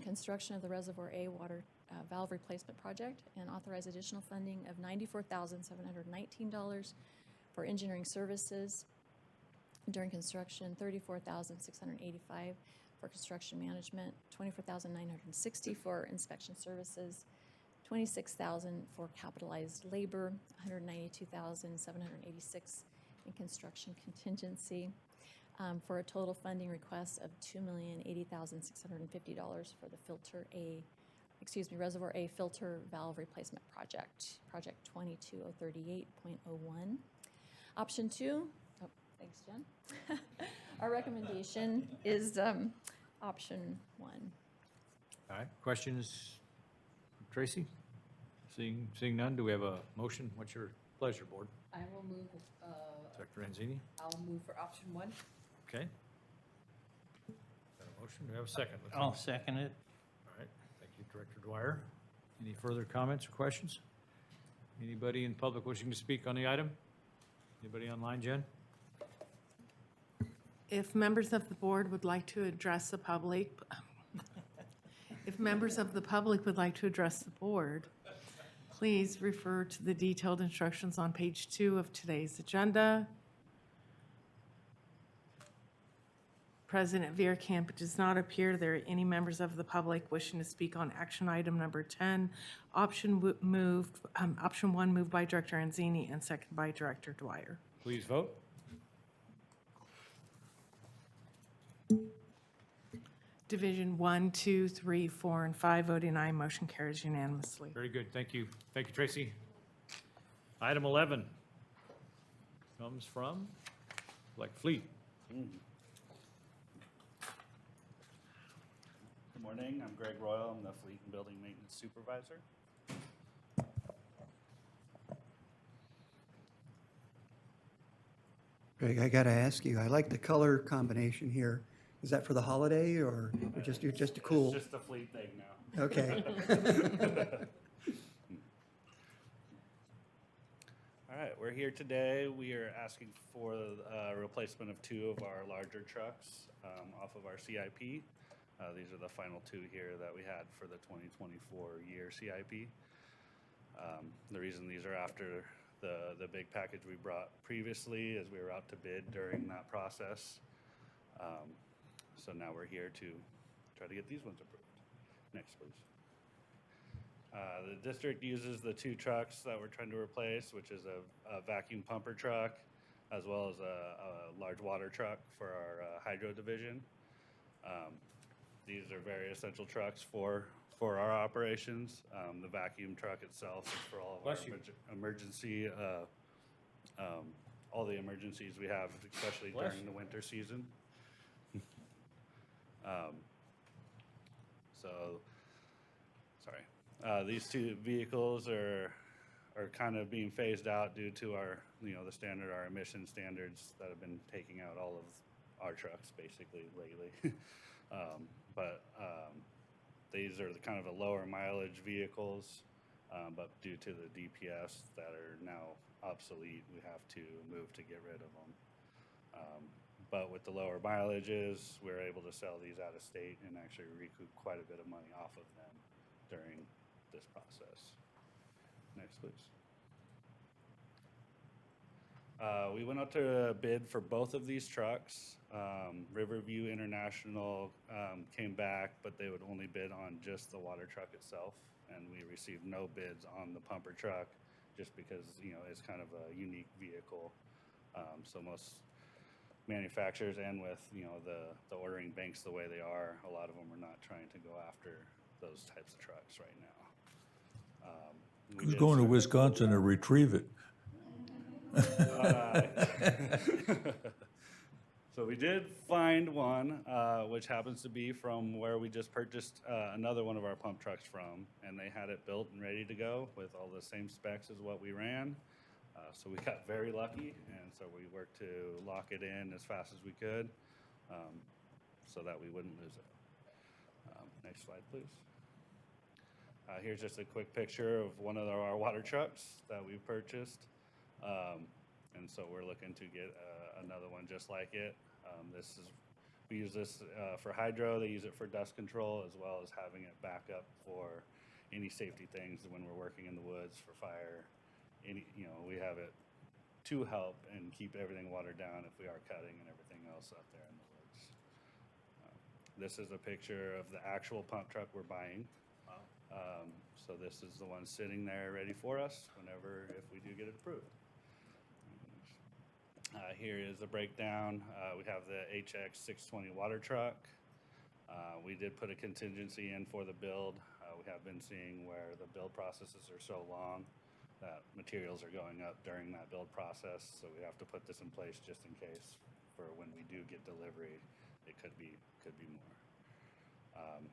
construction of the Reservoir A water valve replacement project, and authorize additional funding of $94,719 for engineering services during construction, $34,685 for construction management, $24,960 for inspection services, $26,000 for capitalized labor, $192,786 in construction contingency, for a total funding request of $2,080,650 for the Reservoir A filter valve replacement project, project 22038.01. Option 2, oh, thanks, Jen. Our recommendation is option 1. All right, questions? Tracy? Seeing none, do we have a motion? What's your pleasure, board? I will move, Director Anzini? I'll move for option 1. Okay. Got a motion? Do we have a second? I'll second it. All right, thank you, Director Dwyer. Any further comments or questions? Anybody in public wishing to speak on the item? Anybody online, Jen? If members of the board would like to address the public, if members of the public would like to address the board, please refer to the detailed instructions on page 2 of today's agenda. President Veerkamp, it does not appear there are any members of the public wishing to speak on action item number 10. Option 1 moved by Director Anzini and second by Director Dwyer. Please vote. Division 1, 2, 3, 4, and 5 voting aye, motion carries unanimously. Very good, thank you. Thank you, Tracy. Item 11 comes from Fleet. Good morning, I'm Greg Royal, I'm the Fleet and Building Maintenance Supervisor. Greg, I gotta ask you, I like the color combination here. Is that for the holiday or just a cool? It's just a Fleet thing now. Okay. All right, we're here today. We are asking for a replacement of 2 of our larger trucks off of our CIP. These are the final 2 here that we had for the 2024 year CIP. The reason these are after the big package we brought previously is we were out to bid during that process. So now we're here to try to get these ones approved. Next, please. The district uses the 2 trucks that we're trying to replace, which is a vacuum pumper truck, as well as a large water truck for our hydro division. These are very essential trucks for our operations. The vacuum truck itself is for all of our emergency, all the emergencies we have, especially during the winter season. These 2 vehicles are kind of being phased out due to our emission standards that have been taking out all of our trucks basically lately. These are kind of the lower mileage vehicles, but due to the DPS that are now obsolete, we have to move to get rid of them. But with the lower mileages, we're able to sell these out of state and actually recoup quite a bit of money off of them during this process. Next, please. We went out to bid for both of these trucks. Riverview International came back, but they would only bid on just the water truck itself, and we received no bids on the pumper truck just because, it's kind of a unique vehicle. So most manufacturers, and with, the ordering banks the way they are, a lot of them are not trying to go after those types of trucks right now. Who's going to Wisconsin to retrieve it? So we did find one, which happens to be from where we just purchased another one of our pump trucks from, and they had it built and ready to go with all the same specs as what we ran. So we got very lucky, and so we worked to lock it in as fast as we could so that we wouldn't lose it. Next slide, please. Here's just a quick picture of one of our water trucks that we purchased. And so we're looking to get another one just like it. This is We use this for hydro, they use it for dust control, as well as having it back up for any safety things when we're working in the woods for fire. We have it to help and keep everything watered down if we are cutting and everything else out there in the woods. This is a picture of the actual pump truck we're buying. So this is the one sitting there ready for us whenever, if we do get it approved. Here is the breakdown. We have the HX 620 water truck. We did put a contingency in for the build. We have been seeing where the build processes are so long that materials are going up during that build process. So we have to put this in place just in case for when we do get delivery, it could be more.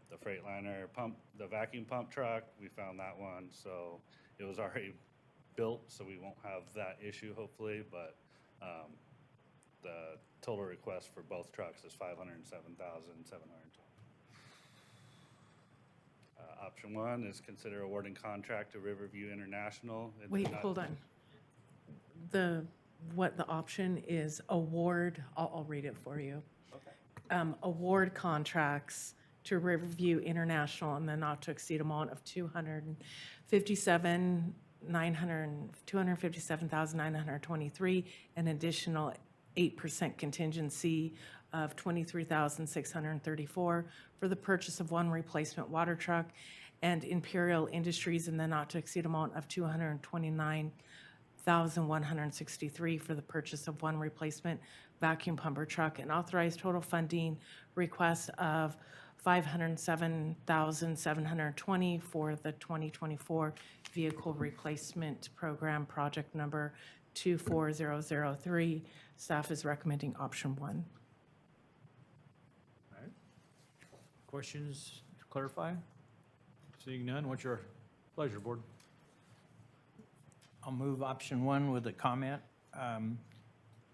The Freightliner pump, the vacuum pump truck, we found that one. So it was already built, so we won't have that issue hopefully, but the total request for both trucks is $507,720. Option one is consider awarding contract to Riverview International. It's Wait, not- hold on. What the option is award, I'll read it for you. Award contracts to Riverview International in the not to exceed amount of $257,923, an additional 8% contingency of $23,634 for the purchase of one replacement water truck, and Imperial Industries in the not to exceed amount of $229,163 for the purchase of one replacement vacuum pumper truck, and authorized total funding request of $507,720 for the 2024 Vehicle Replacement Program, project number 24003. Staff is recommending option one. All right. Questions to clarify? Seeing none, what's your pleasure, board? I'll move option one with a comment.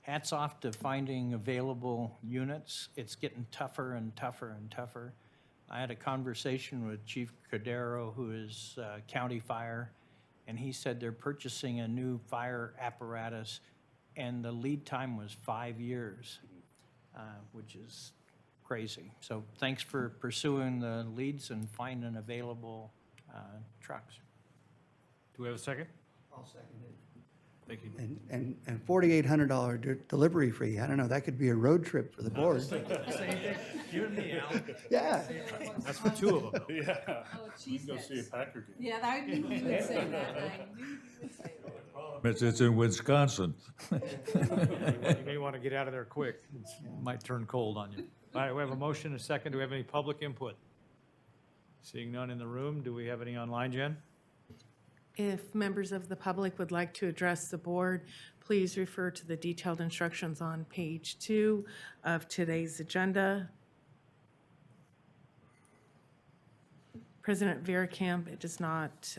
Hats off to finding available units. It's getting tougher and tougher and tougher. I had a conversation with Chief Cordero, who is County Fire, and he said they're purchasing a new fire apparatus, and the lead time was 5 years, which is crazy. So thanks for pursuing the leads and finding available trucks. Do we have a second? I'll second it. Thank you. And $4,800 delivery fee. I don't know, that could be a road trip for the board. You and me, Al. Yeah. That's for two of them. Yeah. We can go see a Packer game. Yeah, I knew you would say that. It's in Wisconsin. You may want to get out of there quick. It might turn cold on you. All right, we have a motion, a second. Do we have any public input? Seeing none in the room, do we have any online, Jen? If members of the public would like to address the board, please refer to the detailed instructions on page 2 of today's agenda. President Verkamp, it does not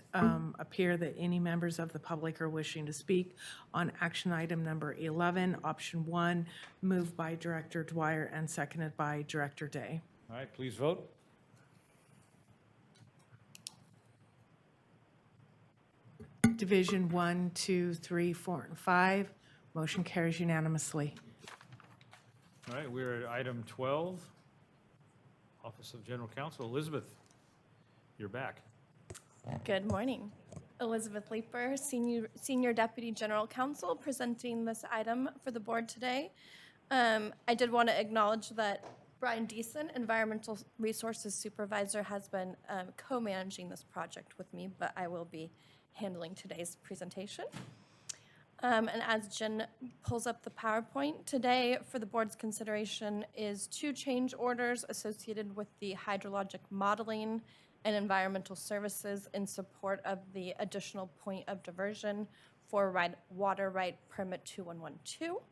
appear that any members of the public are wishing to speak on action item number 11, option 1, moved by Director Dwyer and seconded by Director Day. All right, please vote. Division 1, 2, 3, 4, and 5. Motion carries unanimously. All right, we're at item 12, Office of General Counsel. Elizabeth, you're back. Good morning. Elizabeth Leeper, Senior Deputy General Counsel, presenting this item for the board today. I did want to acknowledge that Brian Deason, Environmental Resources Supervisor, has been co-managing this project with me, but I will be handling today's presentation. And as Jen pulls up the PowerPoint, today for the board's consideration is 2 change orders associated with the hydrologic modeling and environmental services in support of the additional point of diversion for water right permit 2112.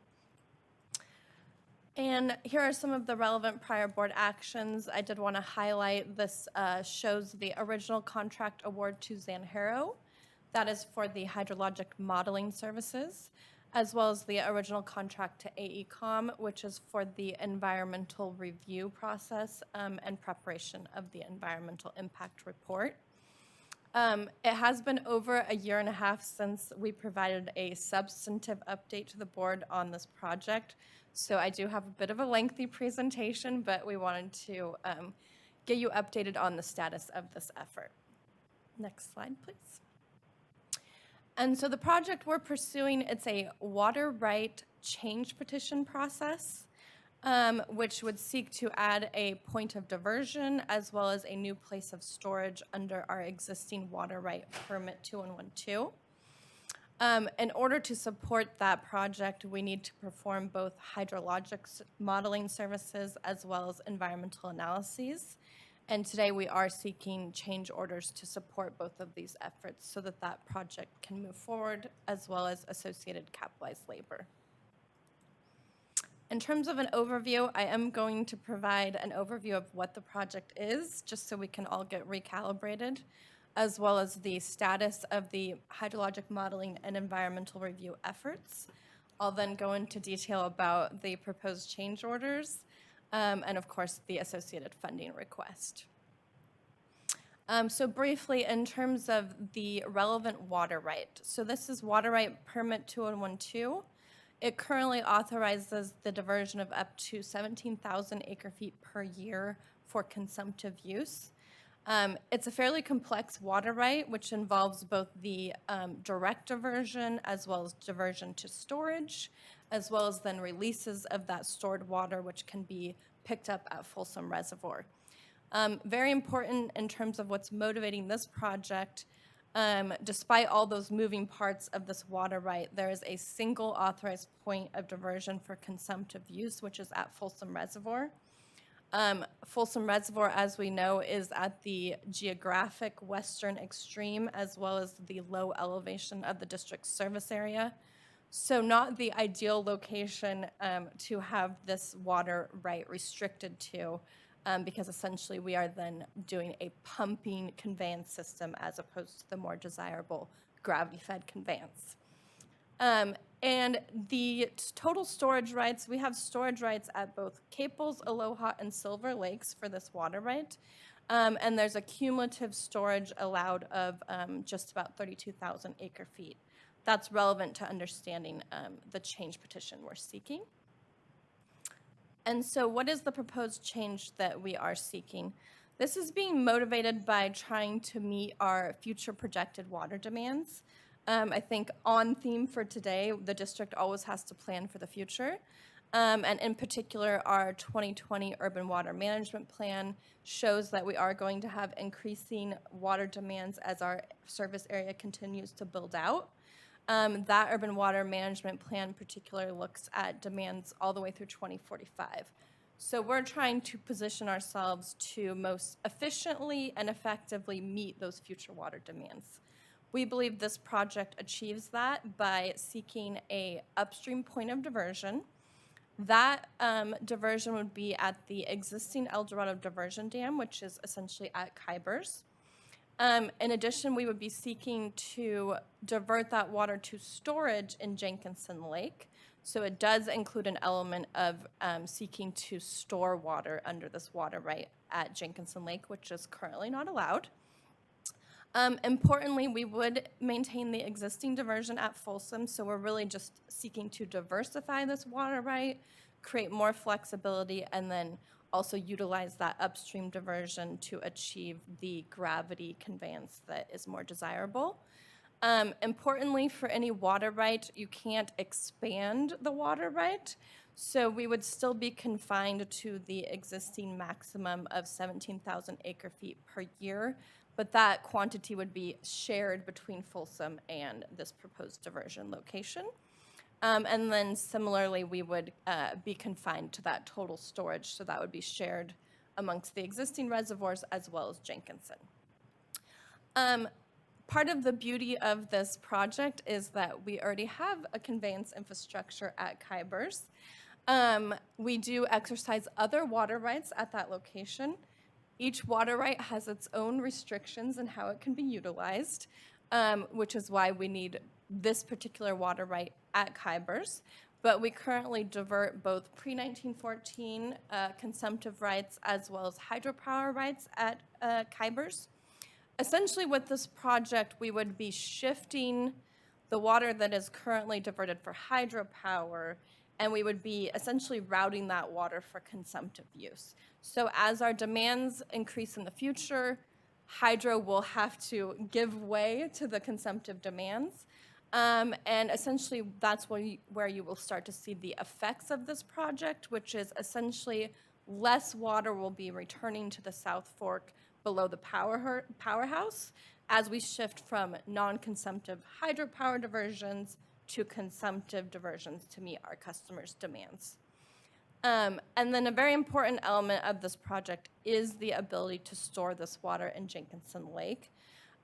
And here are some of the relevant prior board actions. I did want to highlight this shows the original contract award to Zanjero. That is for the hydrologic modeling services, as well as the original contract to AECOM, which is for the environmental review process and preparation of the environmental impact report. It has been over a year and a half since we provided a substantive update to the board on this project. So I do have a bit of a lengthy presentation, but we wanted to get you updated on the status of this effort. Next slide, please. And so the project we're pursuing, it's a water right change petition process, which would seek to add a point of diversion as well as a new place of storage under our existing water right permit 2112. In order to support that project, we need to perform both hydrologic modeling services as well as environmental analyses. And today we are seeking change orders to support both of these efforts so that that project can move forward as well as associated capitalized labor. In terms of an overview, I am going to provide an overview of what the project is, just so we can all get recalibrated, as well as the status of the hydrologic modeling and environmental review efforts. I'll then go into detail about the proposed change orders, and of course, the associated funding request. So briefly, in terms of the relevant water right. So this is water right permit 2112. It currently authorizes the diversion of up to 17,000 acre-feet per year for consumptive use. It's a fairly complex water right, which involves both the direct diversion as well as diversion to storage, as well as then releases of that stored water, which can be picked up at Folsom Reservoir. Very important in terms of what's motivating this project. Despite all those moving parts of this water right, there is a single authorized point of diversion for consumptive use, which is at Folsom Reservoir. Folsom Reservoir, as we know, is at the geographic western extreme as well as the low elevation of the district's service area. So not the ideal location to have this water right restricted to, because essentially we are then doing a pumping conveyance system as opposed to the more desirable gravity-fed conveyance. And the total storage rights, we have storage rights at both Caples, Aloha, and Silver Lakes for this water right. And there's a cumulative storage allowed of just about 32,000 acre-feet. That's relevant to understanding the change petition we're seeking. And so what is the proposed change that we are seeking? This is being motivated by trying to meet our future projected water demands. I think on theme for today, the district always has to plan for the future. And in particular, our 2020 Urban Water Management Plan shows that we are going to have increasing water demands as our service area continues to build out. That Urban Water Management Plan in particular looks at demands all the way through 2045. So we're trying to position ourselves to most efficiently and effectively meet those future water demands. We believe this project achieves that by seeking a upstream point of diversion. That diversion would be at the existing El Dorado diversion dam, which is essentially at Kybers. In addition, we would be seeking to divert that water to storage in Jenkinson Lake. So it does include an element of seeking to store water under this water right at Jenkinson Lake, which is currently not allowed. Importantly, we would maintain the existing diversion at Folsom, so we're really just seeking to diversify this water right, create more flexibility, and then also utilize that upstream diversion to achieve the gravity conveyance that is more desirable. Importantly, for any water right, you can't expand the water right, so we would still be confined to the existing maximum of 17,000 acre-feet per year, but that quantity would be shared between Folsom and this proposed diversion location. And then similarly, we would be confined to that total storage, so that would be shared amongst the existing reservoirs as well as Jenkinson. Part of the beauty of this project is that we already have a conveyance infrastructure at Kybers. We do exercise other water rights at that location. Each water right has its own restrictions and how it can be utilized, which is why we need this particular water right at Kybers. But we currently divert both pre-1914 consumptive rights as well as hydropower rights at Kybers. Essentially, with this project, we would be shifting the water that is currently diverted for hydropower and we would be essentially routing that water for consumptive use. So as our demands increase in the future, hydro will have to give way to the consumptive demands. And essentially, that's where you will start to see the effects of this project, which is essentially less water will be returning to the South Fork below the powerhouse as we shift from non-consumptive hydropower diversions to consumptive diversions to meet our customers' demands. And then a very important element of this project is the ability to store this water in Jenkinson Lake.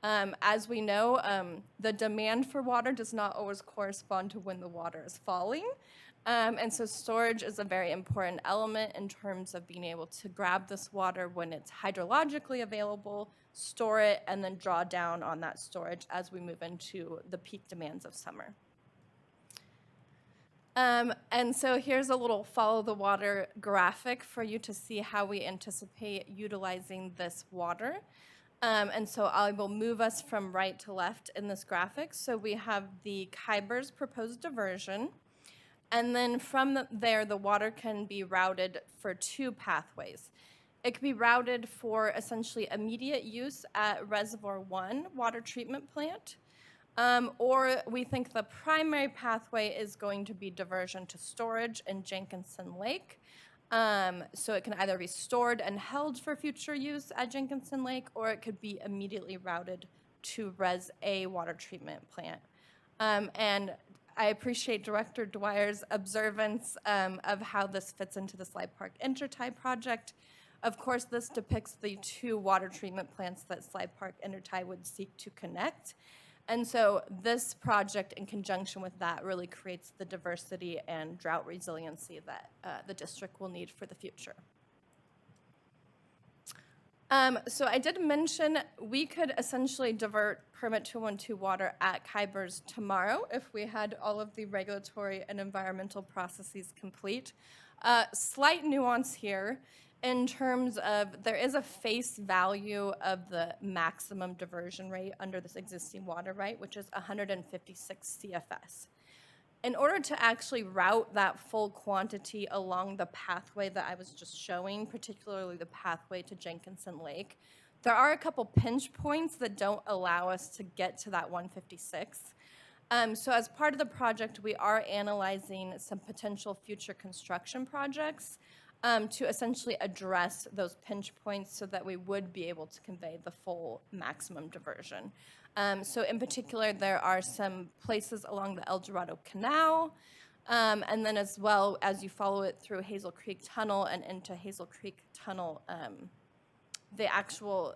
As we know, the demand for water does not always correspond to when the water is falling. And so storage is a very important element in terms of being able to grab this water when it's hydrologically available, store it, and then draw down on that storage as we move into the peak demands of summer. And so here's a little follow the water graphic for you to see how we anticipate utilizing this water. And so I will move us from right to left in this graphic. So we have the Khyber's proposed diversion. And then from there, the water can be routed for two pathways. It can be routed for essentially immediate use at Reservoir 1 water treatment plant. Or we think the primary pathway is going to be diversion to storage in Jenkinson Lake. So it can either be stored and held for future use at Jenkinson Lake, or it could be immediately routed to Res A water treatment plant. And I appreciate Director Dwyer's observance of how this fits into the Slide Park Intertie project. Of course, this depicts the two water treatment plants that Slide Park Intertie would seek to connect. And so this project, in conjunction with that, really creates the diversity and drought resiliency that the district will need for the future. So I did mention we could essentially divert Permit 212 water at Khyber's tomorrow if we had all of the regulatory and environmental processes complete. Slight nuance here in terms of there is a face value of the maximum diversion rate under this existing water right, which is 156 CFS. In order to actually route that full quantity along the pathway that I was just showing, particularly the pathway to Jenkinson Lake, there are a couple pinch points that don't allow us to get to that 156. So as part of the project, we are analyzing some potential future construction projects to essentially address those pinch points so that we would be able to convey the full maximum diversion. So in particular, there are some places along the El Dorado Canal, and then as well as you follow it through Hazel Creek Tunnel and into Hazel Creek Tunnel, the actual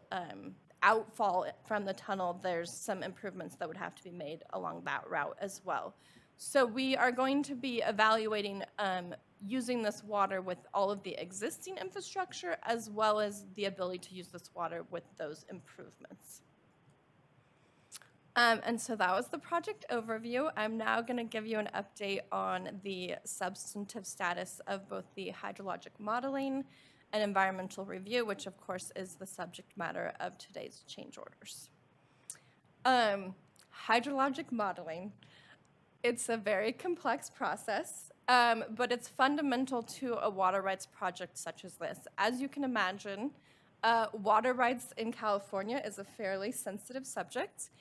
outfall from the tunnel, there's some improvements that would have to be made along that route as well. So we are going to be evaluating using this water with all of the existing infrastructure as well as the ability to use this water with those improvements. And so that was the project overview. I'm now going to give you an update on the substantive status of both the hydrologic modeling and environmental review, which of course is the subject matter of today's change orders. Hydrologic modeling, it's a very complex process, but it's fundamental to a water rights project such as this. As you can imagine, water rights in California is a fairly sensitive subject.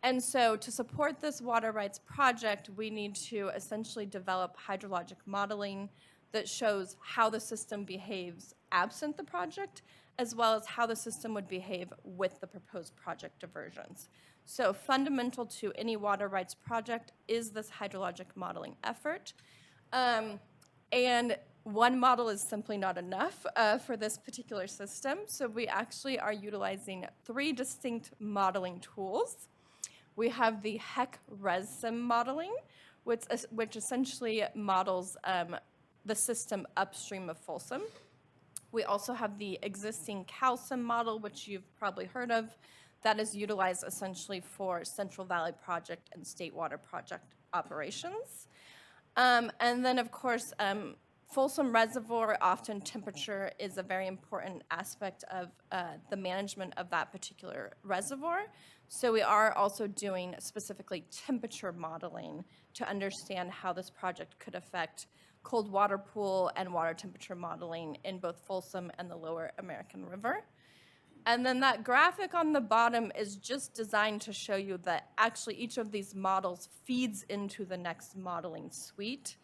And so to support this water rights project, we need to essentially develop hydrologic modeling that shows how the system behaves absent the project, as well as how the system would behave with the proposed project diversions. So fundamental to any water rights project is this hydrologic modeling effort. And one model is simply not enough for this particular system. So we actually are utilizing 3 distinct modeling tools. We have the HEC-ResSim modeling, which essentially models the system upstream of Folsom. We also have the existing CalSim model, which you've probably heard of, that is utilized essentially for Central Valley Project and State Water Project operations. And then, of course, Folsom Reservoir, often temperature is a very important aspect of the management of that particular reservoir. So we are also doing specifically temperature modeling to understand how this project could affect cold water pool and water temperature modeling in both Folsom and the Lower American River. And then that graphic on the bottom is just designed to show you that actually each of these models feeds into the next modeling suite.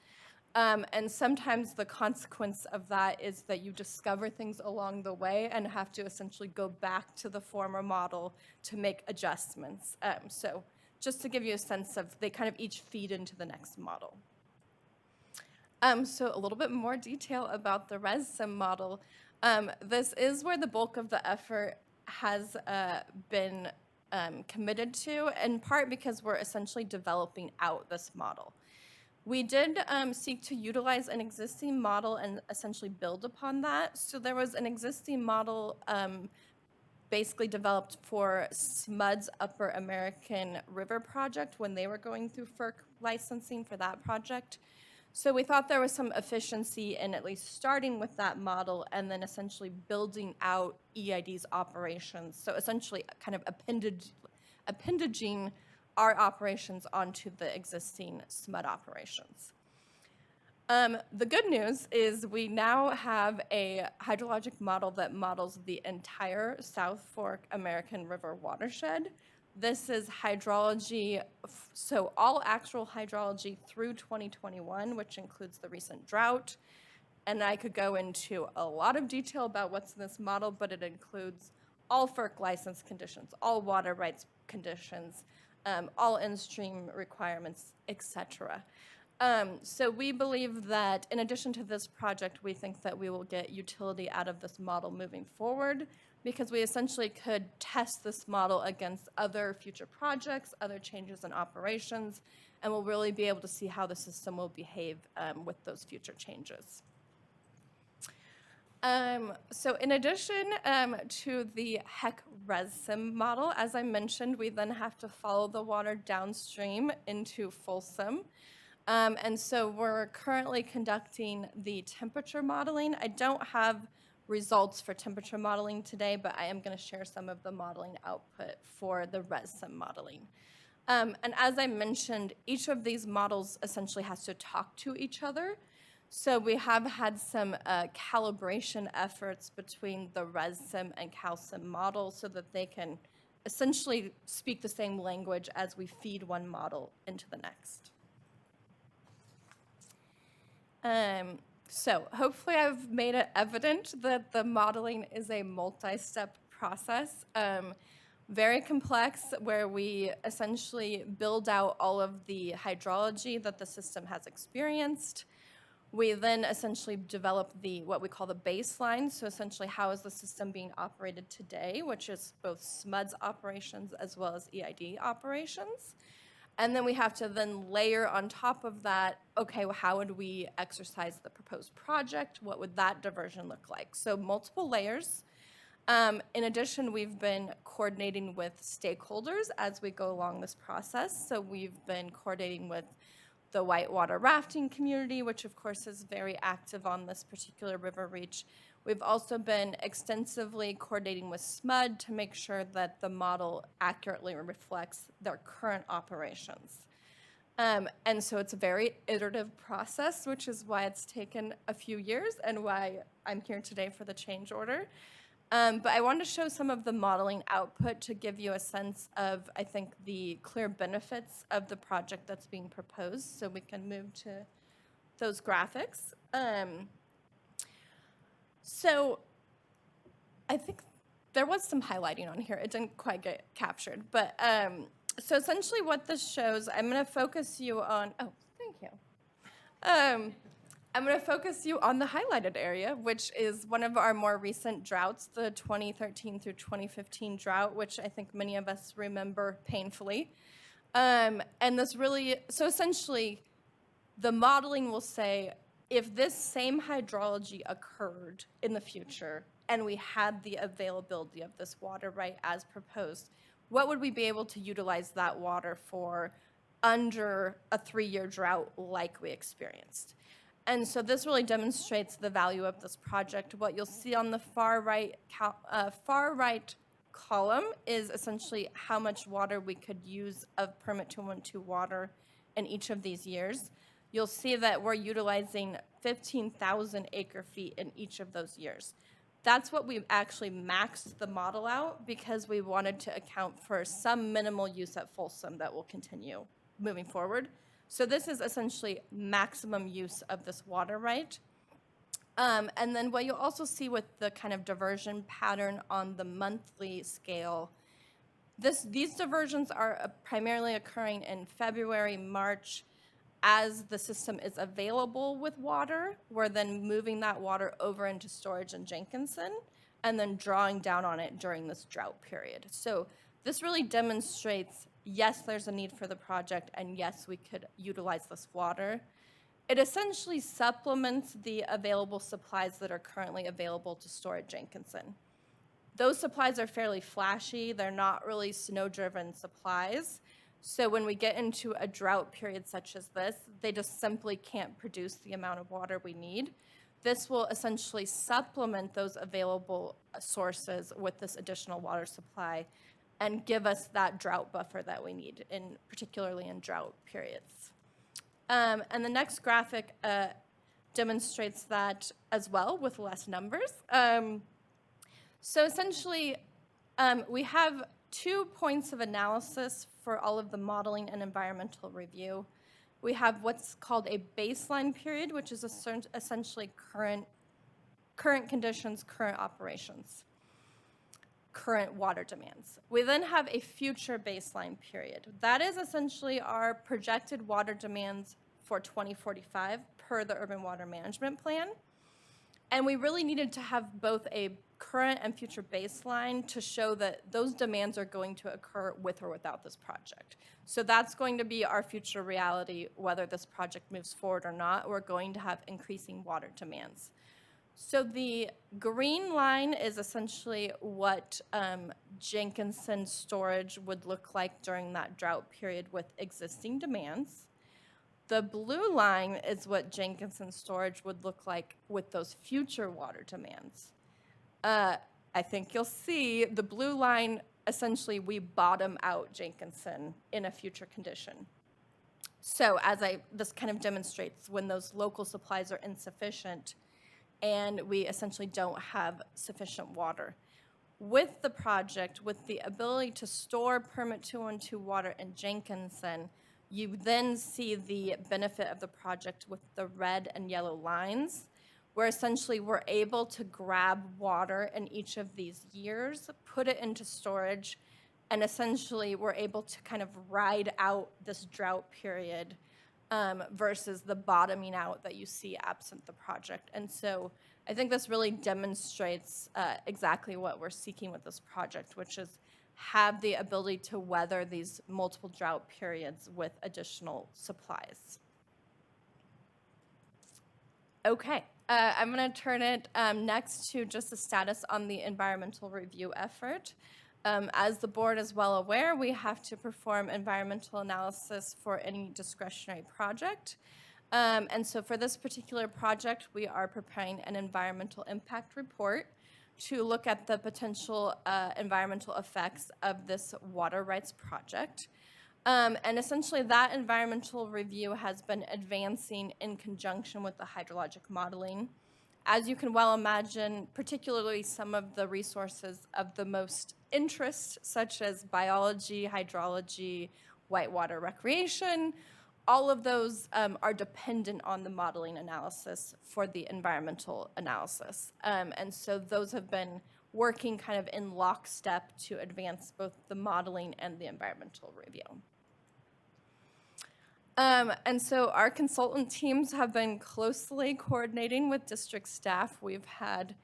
And sometimes the consequence of that is that you discover things along the way and have to essentially go back to the former model to make adjustments. So just to give you a sense of, they kind of each feed into the next model. So a little bit more detail about the ResSim model. This is where the bulk of the effort has been committed to, in part because we're essentially developing out this model. We did seek to utilize an existing model and essentially build upon that. So there was an existing model basically developed for SMUD's Upper American River project when they were going through FERC licensing for that project. So we thought there was some efficiency in at least starting with that model and then essentially building out EID's operations. So essentially kind of appendaging our operations onto the existing SMUD operations. The good news is we now have a hydrologic model that models the entire South Fork American River watershed. This is hydrology, so all actual hydrology through 2021, which includes the recent drought. And I could go into a lot of detail about what's in this model, but it includes all FERC license conditions, all water rights conditions, all in-stream requirements, et cetera. So we believe that in addition to this project, we think that we will get utility out of this model moving forward because we essentially could test this model against other future projects, other changes in operations, and we'll really be able to see how the system will behave with those future changes. So in addition to the HEC ResSim model, as I mentioned, we then have to follow the water downstream into Folsom. And so we're currently conducting the temperature modeling. I don't have results for temperature modeling today, but I am going to share some of the modeling output for the ResSim modeling. And as I mentioned, each of these models essentially has to talk to each other. So we have had some calibration efforts between the ResSim and CalSim models so that they can essentially speak the same language as we feed one model into the next. So hopefully I've made it evident that the modeling is a multi-step process, very complex, where we essentially build out all of the hydrology that the system has experienced. We then essentially develop what we call the baseline, so essentially how is the system being operated today, which is both SMUD's operations as well as EID operations. And then we have to then layer on top of that, okay, well, how would we exercise the proposed project? What would that diversion look like? So multiple layers. In addition, we've been coordinating with stakeholders as we go along this process. So we've been coordinating with the whitewater rafting community, which of course is very active on this particular river reach. We've also been extensively coordinating with SMUD to make sure that the model accurately reflects their current operations. And so it's a very iterative process, which is why it's taken a few years and why I'm here today for the change order. But I wanted to show some of the modeling output to give you a sense of, I think, the clear benefits of the project that's being proposed. So we can move to those graphics. So I think there was some highlighting on here. It didn't quite get captured. But so essentially what this shows, I'm going to focus you on, oh, thank you. I'm going to focus you on the highlighted area, which is one of our more recent droughts, the 2013 through 2015 drought, which I think many of us remember painfully. And this really, so essentially, the modeling will say, if this same hydrology occurred in the future and we had the availability of this water right as proposed, what would we be able to utilize that water for under a 3-year drought like we experienced? And so this really demonstrates the value of this project. What you'll see on the far right column is essentially how much water we could use of Permit 212 water in each of these years. you'll see that we're utilizing 15,000 acre feet in each of those years. That's what we actually maxed the model out because we wanted to account for some minimal use at Folsom that will continue moving forward. So this is essentially maximum use of this water right. And then what you'll also see with the kind of diversion pattern on the monthly scale, these diversions are primarily occurring in February, March. As the system is available with water, we're then moving that water over into storage in Jenkinson and then drawing down on it during this drought period. So this really demonstrates, yes, there's a need for the project, and yes, we could utilize this water. It essentially supplements the available supplies that are currently available to store at Jenkinson. Those supplies are fairly flashy. They're not really snow-driven supplies. So when we get into a drought period such as this, they just simply can't produce the amount of water we need. This will essentially supplement those available sources with this additional water supply and give us that drought buffer that we need, particularly in drought periods. And the next graphic demonstrates that as well with less numbers. So essentially, we have 2 points of analysis for all of the modeling and environmental review. We have what's called a baseline period, which is essentially current conditions, current operations, current water demands. We then have a future baseline period. That is essentially our projected water demands for 2045 per the Urban Water Management Plan. And we really needed to have both a current and future baseline to show that those demands are going to occur with or without this project. So that's going to be our future reality, whether this project moves forward or not. We're going to have increasing water demands. So the green line is essentially what Jenkinson storage would look like during that drought period with existing demands. The blue line is what Jenkinson storage would look like with those future water demands. I think you'll see the blue line, essentially we bottom out Jenkinson in a future condition. So this kind of demonstrates when those local supplies are insufficient and we essentially don't have sufficient water. With the project, with the ability to store Permit 212 water in Jenkinson, you then see the benefit of the project with the red and yellow lines, where essentially we're able to grab water in each of these years, put it into storage, and essentially we're able to kind of ride out this drought period versus the bottoming out that you see absent the project. And so I think this really demonstrates exactly what we're seeking with this project, which is have the ability to weather these multiple drought periods with additional supplies. Okay, I'm going to turn it next to just the status on the environmental review effort. As the board is well aware, we have to perform environmental analysis for any discretionary project. And so for this particular project, we are preparing an environmental impact report to look at the potential environmental effects of this water rights project. And essentially that environmental review has been advancing in conjunction with the hydrologic modeling. As you can well imagine, particularly some of the resources of the most interest, such as biology, hydrology, whitewater recreation, all of those are dependent on the modeling analysis for the environmental analysis. And so those have been working kind of in lockstep to advance both the modeling and the environmental review. And so our consultant teams have been closely coordinating with district staff. We've had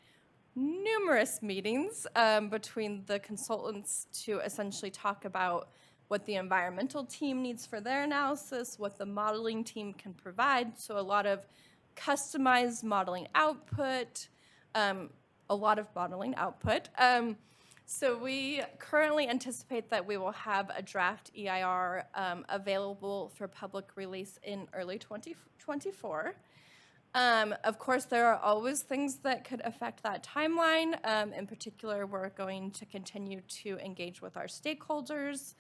numerous meetings between the consultants to essentially talk about what the environmental team needs for their analysis, what the modeling team can provide. So a lot of customized modeling output, So we currently anticipate that we will have a draft EIR available for public release in early 2024. Of course, there are always things that could affect that timeline. In particular, we're going to continue to engage with our stakeholders,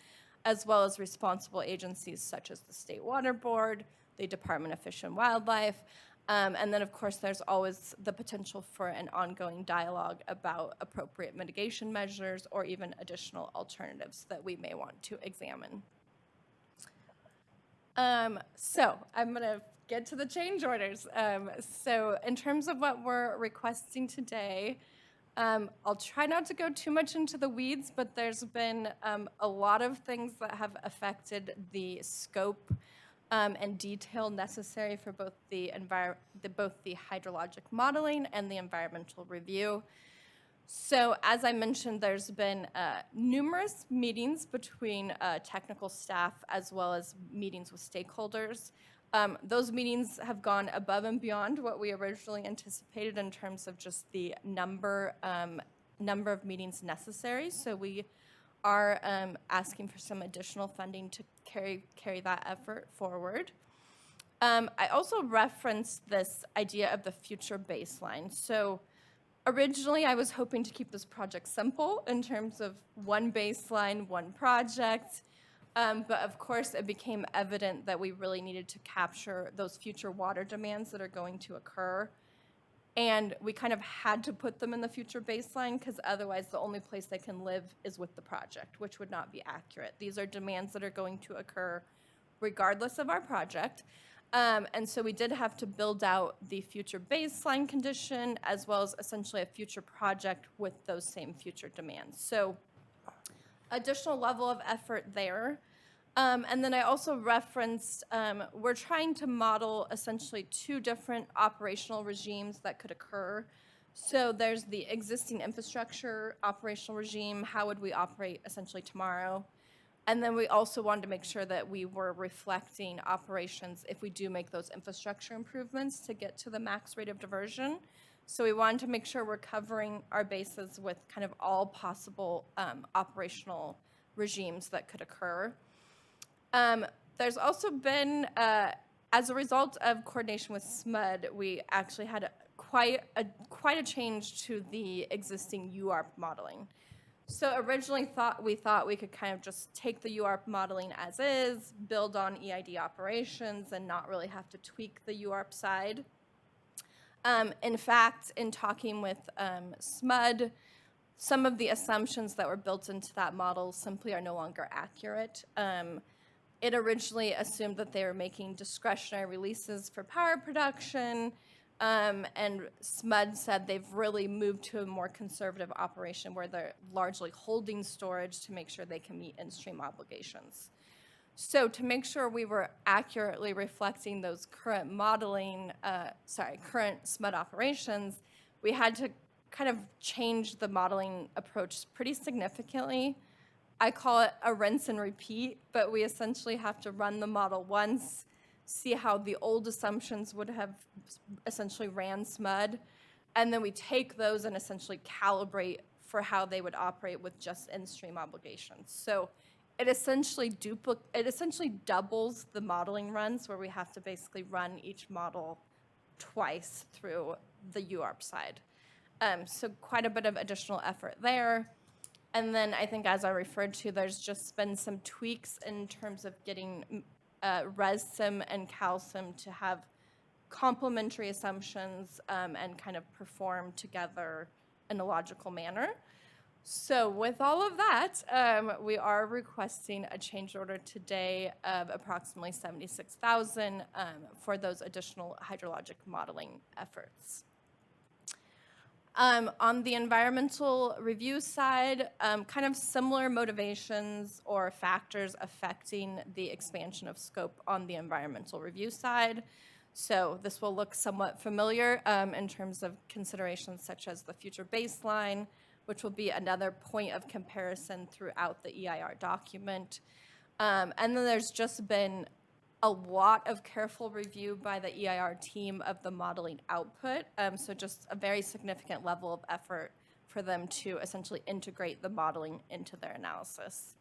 as well as responsible agencies such as the State Water Board, the Department of Fish and Wildlife. And then, of course, there's always the potential for an ongoing dialogue about appropriate mitigation measures or even additional alternatives that we may want to examine. So I'm going to get to the change orders. So in terms of what we're requesting today, I'll try not to go too much into the weeds, but there's been a lot of things that have affected the scope and detail necessary for both the hydrologic modeling and the environmental review. So as I mentioned, there's been numerous meetings between technical staff as well as meetings with stakeholders. Those meetings have gone above and beyond what we originally anticipated in terms of just the number of meetings necessary. So we are asking for some additional funding to carry that effort forward. I also referenced this idea of the future baseline. So originally, I was hoping to keep this project simple in terms of one baseline, one project. But of course, it became evident that we really needed to capture those future water demands that are going to occur. And we kind of had to put them in the future baseline because otherwise the only place they can live is with the project, which would not be accurate. These are demands that are going to occur regardless of our project. And so we did have to build out the future baseline condition as well as essentially a future project with those same future demands. So additional level of effort there. And then I also referenced, we're trying to model essentially two different operational regimes that could occur. So there's the existing infrastructure operational regime, how would we operate essentially tomorrow? And then we also wanted to make sure that we were reflecting operations if we do make those infrastructure improvements to get to the max rate of diversion. So we wanted to make sure we're covering our bases with kind of all possible operational regimes that could occur. There's also been, as a result of coordination with SMUD, we actually had quite a change to the existing UARP modeling. So originally we thought we could kind of just take the UARP modeling as is, build on EID operations, and not really have to tweak the UARP side. In fact, in talking with SMUD, some of the assumptions that were built into that model simply are no longer accurate. It originally assumed that they were making discretionary releases for power production, and SMUD said they've really moved to a more conservative operation where they're largely holding storage to make sure they can meet in-stream obligations. So to make sure we were accurately reflecting those current current SMUD operations, we had to kind of change the modeling approach pretty significantly. I call it a rinse and repeat, but we essentially have to run the model once, see how the old assumptions would have essentially ran SMUD, and then we take those and essentially calibrate for how they would operate with just in-stream obligations. So it essentially doubles the modeling runs where we have to basically run each model twice through the UARP side. So quite a bit of additional effort there. And then I think as I referred to, there's just been some tweaks in terms of getting ResSim and CalSim to have complementary assumptions and kind of perform together in a logical manner. So with all of that, we are requesting a change order today of approximately $76,000 for those additional hydrologic modeling efforts. On the environmental review side, kind of similar motivations or factors affecting the expansion of scope on the environmental review side. So this will look somewhat familiar in terms of considerations such as the future baseline, which will be another point of comparison throughout the EIR document. And then there's just been a lot of careful review by the EIR team of the modeling output. So just a very significant level of effort for them to essentially integrate the modeling into their analysis.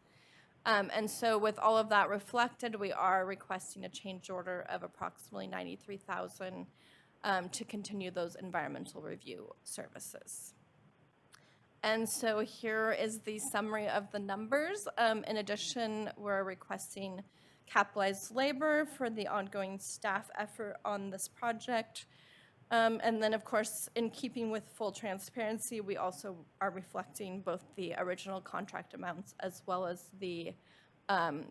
And so with all of that reflected, we are requesting a change order of approximately $93,000 to continue those environmental review services. And so here is the summary of the numbers. In addition, we're requesting capitalized labor for the ongoing staff effort on this project. And then, of course, in keeping with full transparency, we also are reflecting both the original contract amounts as well as the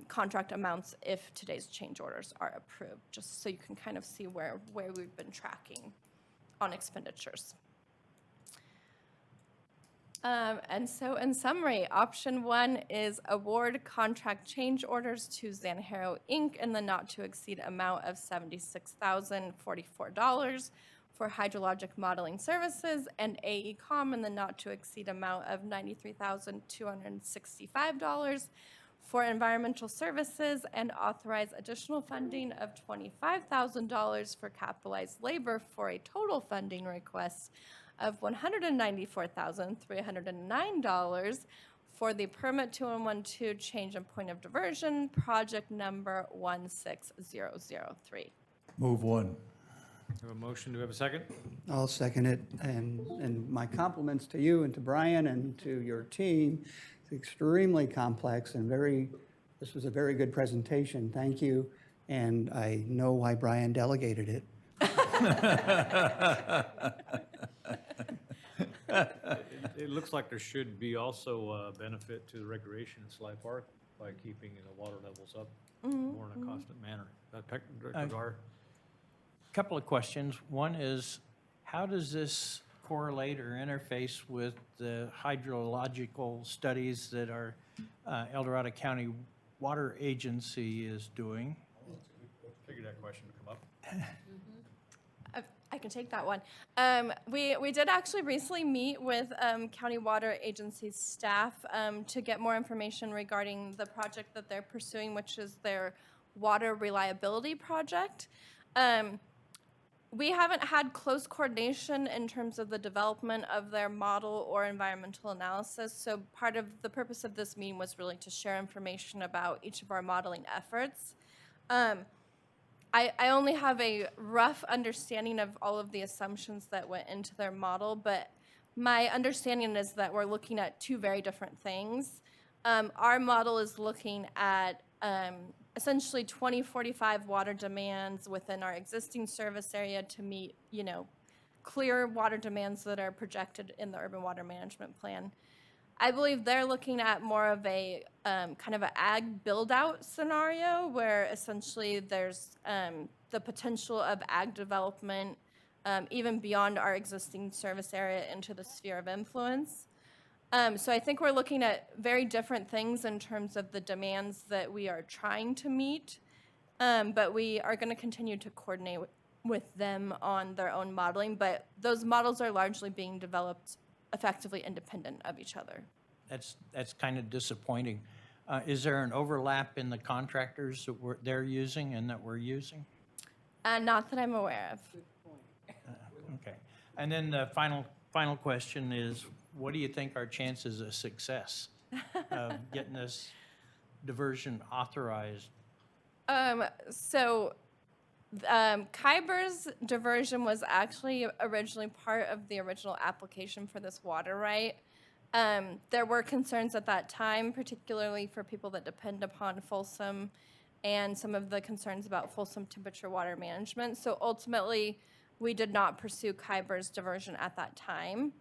contract amounts if today's change orders are approved, just so you can kind of see where we've been tracking on expenditures. And so in summary, option 1 is award contract change orders to Zanjero Inc. in the not to exceed amount of $76,044 for hydrologic modeling services, and AECom in the not to exceed amount of $93,265 for environmental services, and authorize additional funding of $25,000 for capitalized labor for a total funding request of $194,309 for the permit 2112 change in point of diversion, project number 16003. Move one. We have a motion, do we have a second? I'll second it, and my compliments to you and to Brian and to your team. It's extremely complex and this was a very good presentation. Thank you, and I know why Brian delegated it. It looks like there should be also a benefit to the recreation in Sly Park by keeping the water levels up more in a constant manner. Director Dwyer? Couple of questions. One is, how does this correlate or interface with the hydrological studies that our El Dorado County Water Agency is doing? Figured that question would come up. I can take that one. We did actually recently meet with County Water Agency staff to get more information regarding the project that they're pursuing, which is their water reliability project. We haven't had close coordination in terms of the development of their model or environmental analysis, so part of the purpose of this meeting was really to share information about each of our modeling efforts. I only have a rough understanding of all of the assumptions that went into their model, but my understanding is that we're looking at two very different things. Our model is looking at essentially 2045 water demands within our existing service area to meet, clear water demands that are projected in the urban water management plan. I believe they're looking at more of a kind of an ag build-out scenario where essentially there's the potential of ag development even beyond our existing service area into the sphere of influence. So I think we're looking at very different things in terms of the demands that we are trying to meet, but we are going to continue to coordinate with them on their own modeling, but those models are largely being developed effectively independent of each other. That's kind of disappointing. Is there an overlap in the contractors that they're using and that we're using? Not that I'm aware of. Okay. And then the final question is, what do you think our chances of success of getting this diversion authorized? Khyber's diversion was actually originally part of the original application for this water right. There were concerns at that time, particularly for people that depend upon Folsom and some of the concerns about Folsom temperature water management. So ultimately, we did not pursue Khyber's diversion at that time.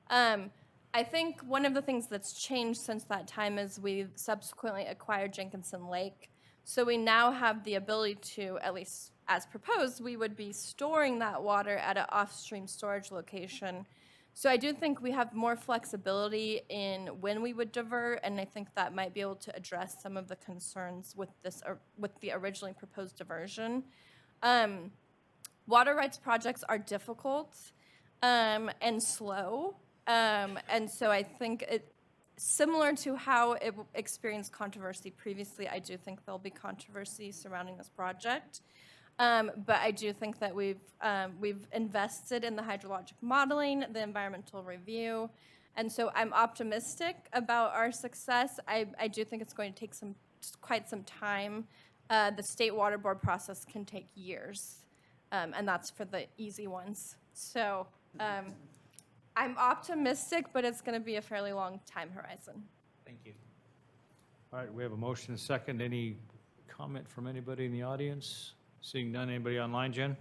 I think one of the things that's changed since that time is we subsequently acquired Jenkinson Lake. So we now have the ability to, at least as proposed, we would be storing that water at an off-stream storage location. So I do think we have more flexibility in when we would divert, and I think that might be able to address some of the concerns with with the originally proposed diversion. Water rights projects are difficult and slow, and so I think similar to how it experienced controversy previously, I do think there'll be controversy surrounding this project. But I do think that we've invested in the hydrologic modeling, the environmental review, and so I'm optimistic about our success. I do think it's going to take quite some time. The State Water Board process can take years, and that's for the easy ones. So I'm optimistic, but it's going to be a fairly long time horizon. Thank you. All right, we have a motion and a second. Any comment from anybody in the audience? Seeing none, anybody online, Jen?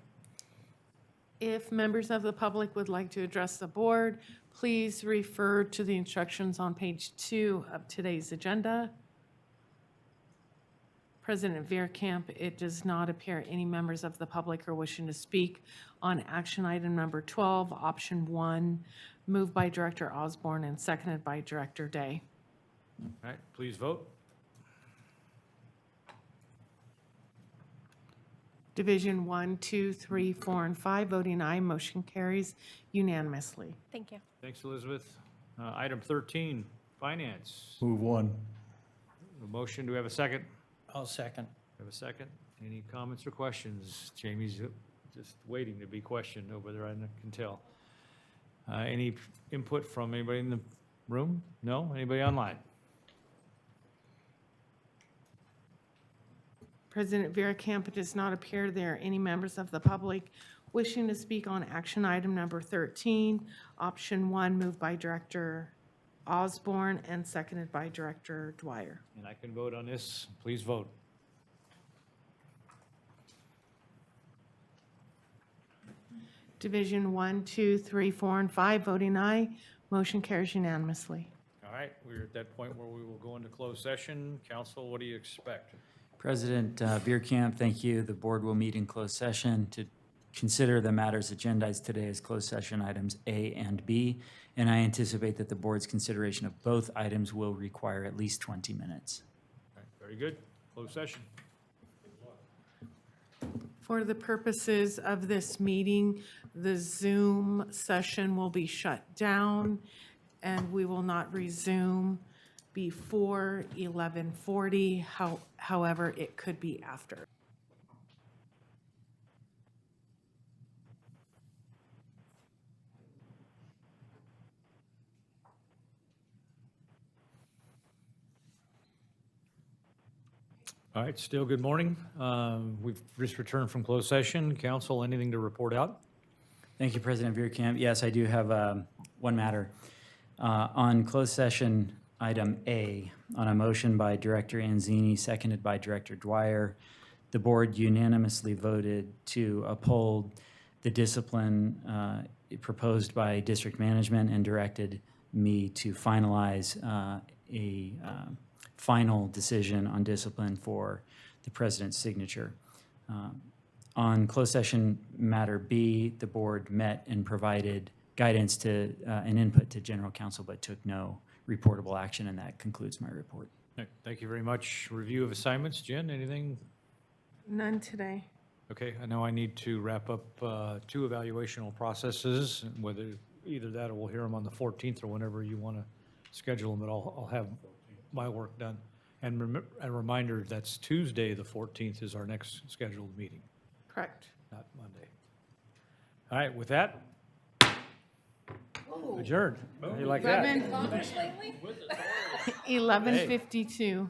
If members of the public would like to address the board, please refer to the instructions on page 2 of today's agenda. President Veerkamp, it does not appear any members of the public are wishing to speak on action item number 12, option 1, moved by Director Osborne and seconded by Director Day. All right, please vote. Division 1, 2, 3, 4, and 5, voting aye, motion carries unanimously. Thank you. Thanks, Elizabeth. Item 13, finance. Move one. A motion, do we have a second? I'll second. Have a second? Any comments or questions? Jamie's just waiting to be questioned over there, I can tell. Any input from anybody in the room? No? Anybody online? President Veerkamp, it does not appear there are any members of the public wishing to speak on action item number 13, option 1, moved by Director Osborne and seconded by Director Dwyer. And I can vote on this. Please vote. Division 1, 2, 3, 4, and 5, voting aye, motion carries unanimously. All right, we're at that point where we will go into closed session. Council, what do you expect? President Veerkamp, thank you. The board will meet in closed session to consider the matters agendized today as closed session items A and B, and I anticipate that the board's consideration of both items will require at least 20 minutes. All right, very good. Closed session. For the purposes of this meeting, the Zoom session will be shut down, and we will not resume before 11:40. However, it could be after. All right, still good morning. We've just returned from closed session. Council, anything to report out? Thank you, President Veerkamp. Yes, I do have one matter. On closed session item A, on a motion by Director Anzini, seconded by Director Dwyer, the board unanimously voted to uphold the discipline proposed by district management and directed me to finalize a final decision on discipline for the president's signature. On closed session matter B, the board met and provided guidance to and input to general counsel, but took no reportable action, and that concludes my report. Okay, thank you very much. Review of assignments. Jen, anything? None today. Okay, I know I need to wrap up 2 evaluational processes, whether either that or we'll hear them on the 14th or whenever you want to schedule them, but I'll have my work done. And a reminder, that's Tuesday, the 14th is our next scheduled meeting, Correct. not Monday. All right, with that, adjourned. You like that? 11:52.